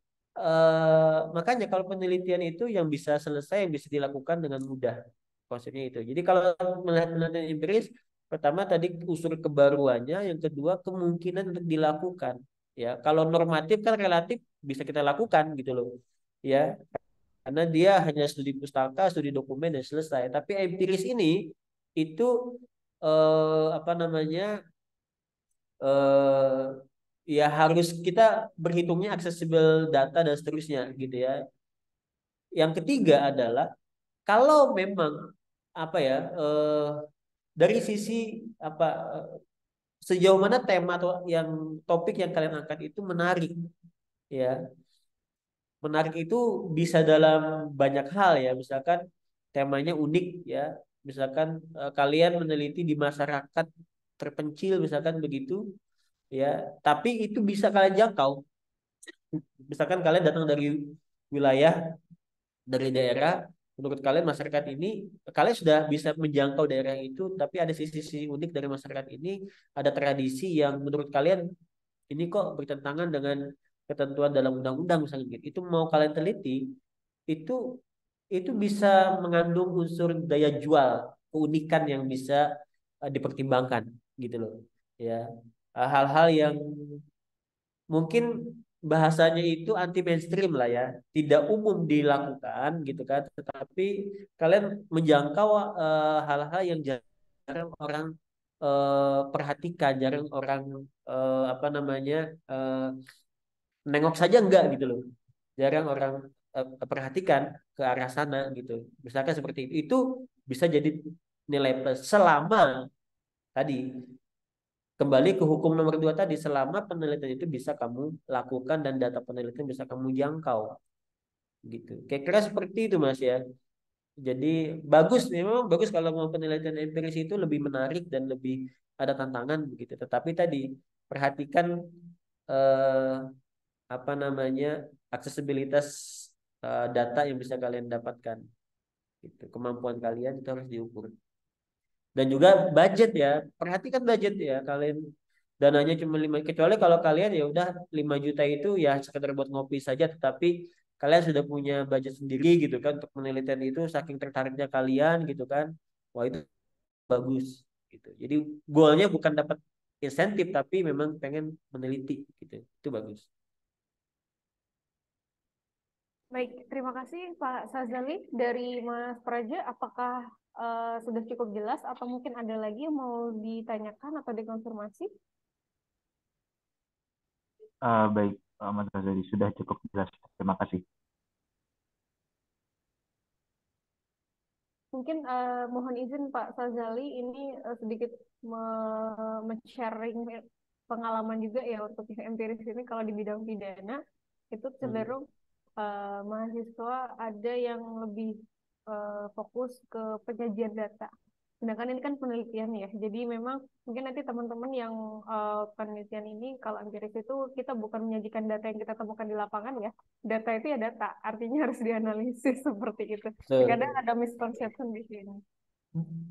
makanya kalau penelitian itu yang bisa selesai, yang bisa dilakukan dengan mudah. Konsepnya itu. Jadi kalau melihat penelitian empiris, pertama tadi unsur kebaruannya, yang kedua kemungkinan untuk dilakukan. Ya, kalau normatif kan relatif bisa kita lakukan gitu loh. Ya, karena dia hanya studi pustaka, studi dokumen dan selesai. Tapi empiris ini itu apa namanya, eh, ya harus kita berhitungnya aksesibel data dan seterusnya gitu ya. Yang ketiga adalah kalau memang apa ya, dari sisi apa, sejauh mana tema atau yang topik yang kalian angkat itu menarik ya. Menarik itu bisa dalam banyak hal ya, misalkan temanya unik ya, misalkan kalian meneliti di masyarakat terpencil misalkan begitu ya, tapi itu bisa kalian jangkau. Misalkan kalian datang dari wilayah dari daerah. Menurut kalian masyarakat ini, kalian sudah bisa menjangkau daerah itu, tapi ada sisi-sisi unik dari masyarakat ini, ada tradisi yang menurut kalian ini kok bertentangan dengan ketentuan dalam undang-undang misalnya gitu. Itu mau kalian teliti, itu itu bisa mengandung unsur daya jual, keunikan yang bisa dipertimbangkan gitu loh. Ya. Hal-hal yang mungkin bahasanya itu anti mainstream lah ya, tidak umum dilakukan gitu kan, tetapi kalian menjangkau hal-hal yang jarang orang perhatikan, jarang orang apa namanya eh, nengok saja enggak gitu loh, jarang orang perhatikan ke arah sana gitu. Misalkan seperti itu bisa jadi nilai plus selama tadi kembali ke hukum nomor 2 tadi, selama penelitian itu bisa kamu lakukan dan data penelitian bisa kamu jangkau gitu. Kira-kira seperti itu Mas ya. Jadi bagus, memang bagus kalau mau penelitian empiris itu lebih menarik dan lebih ada tantangan begitu. Tetapi tadi perhatikan eh, apa namanya aksesibilitas data yang bisa kalian dapatkan. Gitu. Kemampuan kalian itu harus diukur. Dan juga budget ya, perhatikan budget ya. Kalian dananya cuma 5, kecuali kalau kalian ya udah 5 juta itu ya sekedar buat ngopi saja, tetapi kalian sudah punya budget sendiri gitu kan untuk penelitian itu, saking tertariknya kalian gitu kan. Wah, itu bagus gitu. Jadi goalnya bukan dapat insentif tapi memang pengen meneliti gitu. Itu bagus. Baik, terima kasih Pak Sazali. Dari Mas Praja, apakah sudah cukup jelas atau mungkin ada lagi yang mau ditanyakan atau dikonfirmasi? Baik, Mas Ghazali, sudah cukup jelas. Terima kasih. Mungkin mohon izin Pak Sazali, ini sedikit men-sharing pengalaman juga ya untuk yang empiris ini. Kalau di bidang pidana itu cenderung mahasiswa ada yang lebih fokus ke penyajian data. Sedangkan ini kan penelitian ya. Jadi memang mungkin nanti teman-teman yang penelitian ini kalau empiris itu kita bukan menyajikan data yang kita temukan di lapangan ya. Data itu ya data, artinya harus dianalisis seperti itu. Betul. Kadang ada misconception di sini.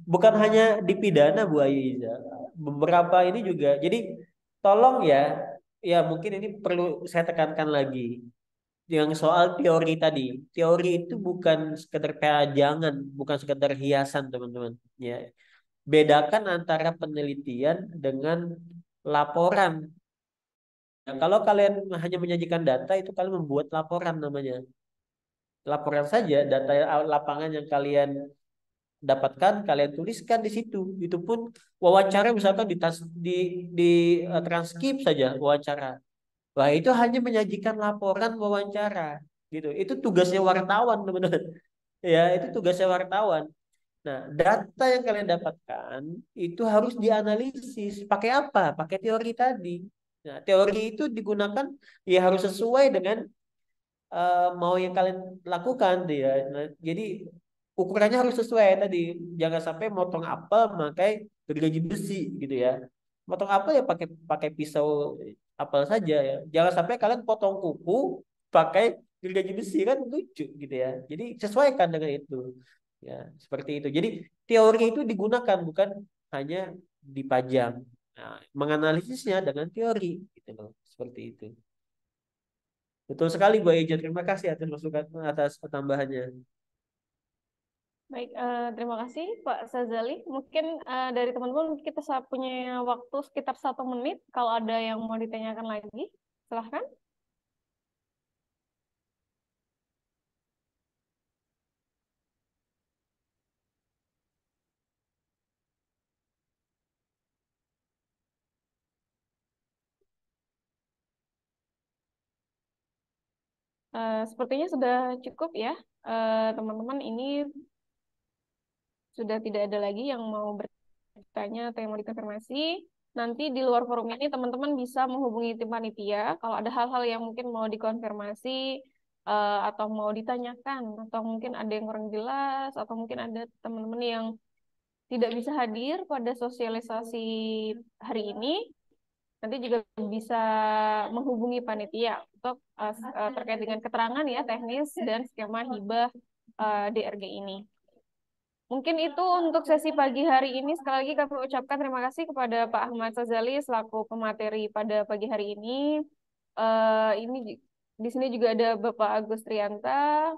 Bukan hanya di pidana Bu Aiza, beberapa ini juga. Jadi tolong ya, ya mungkin ini perlu saya tekankan lagi. Yang soal teori tadi, teori itu bukan sekedar pajangan, bukan sekedar hiasan teman-teman. Ya, bedakan antara penelitian dengan laporan. Nah, kalau kalian hanya menyajikan data itu kalian membuat laporan namanya. Laporan saja data lapangan yang kalian dapatkan, kalian tuliskan di situ. Itu pun wawancara misalkan di transkrip saja wawancara. Wah, itu hanya menyajikan laporan wawancara gitu. Itu tugasnya wartawan, teman-teman. Ya, itu tugasnya wartawan. Nah, data yang kalian dapatkan itu harus dianalisis. Pakai apa? Pakai teori tadi. Nah, teori itu digunakan ya harus sesuai dengan mau yang kalian lakukan dia. Nah, jadi ukurannya harus sesuai tadi. Jangan sampai motong apel pakai gergaji besi gitu ya. Motong apel ya pakai pakai pisau apel saja ya. Jangan sampai kalian potong kuku pakai gergaji besi, kan lucu gitu ya. Jadi sesuaikan dengan itu. Ya, seperti itu. Jadi teori itu digunakan bukan hanya dipajang. Nah, menganalisisnya dengan teori gitu loh. Seperti itu. Betul sekali Bu Eja. Terima kasih atas masukan atas tambahannya. Baik, terima kasih Pak Sazali. Mungkin dari teman-teman kita punya waktu sekitar 1 menit. Kalau ada yang mau ditanyakan lagi, silahkan. Sepertinya sudah cukup ya, teman-teman. Ini sudah tidak ada lagi yang mau bertanya atau yang mau dikonfirmasi. Nanti di luar forum ini teman-teman bisa menghubungi tim panitia kalau ada hal-hal yang mungkin mau dikonfirmasi atau mau ditanyakan atau mungkin ada yang kurang jelas atau mungkin ada teman-teman yang tidak bisa hadir pada sosialisasi hari ini. Nanti juga bisa menghubungi panitia untuk terkait dengan keterangan ya teknis dan skema hibah DRG ini. Mungkin itu untuk sesi pagi hari ini. Sekali lagi kami ucapkan terima kasih kepada Pak Ahmad Sazali selaku pemateri pada pagi hari ini. Ini di sini juga ada Bapak Agus Trianta,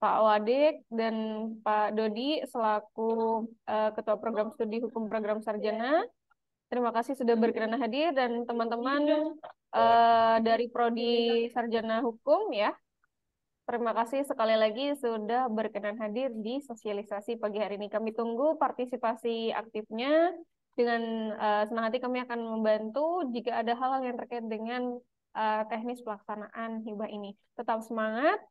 Pak Wadik, dan Pak Dodi selaku Ketua Program Studi Hukum Program Sarjana. Terima kasih sudah berkenan hadir dan teman-teman dari Prodi Sarjana Hukum ya. Terima kasih sekali lagi sudah berkenan hadir di sosialisasi pagi hari ini. Kami tunggu partisipasi aktifnya. Dengan senang hati kami akan membantu jika ada hal yang terkait dengan teknis pelaksanaan hibah ini. Tetap semangat.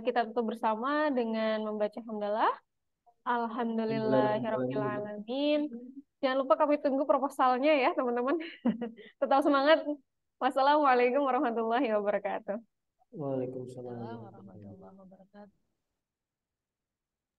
Kita tutup bersama dengan membaca hamdalah. Alhamdulillahirabbil alamin. Jangan lupa kami tunggu proposalnya ya, teman-teman. Tetap semangat. Wassalamualaikum warahmatullahi wabarakatuh. Waalaikumsalam. Waalaikumsalam warahmatullahi wabarakatuh.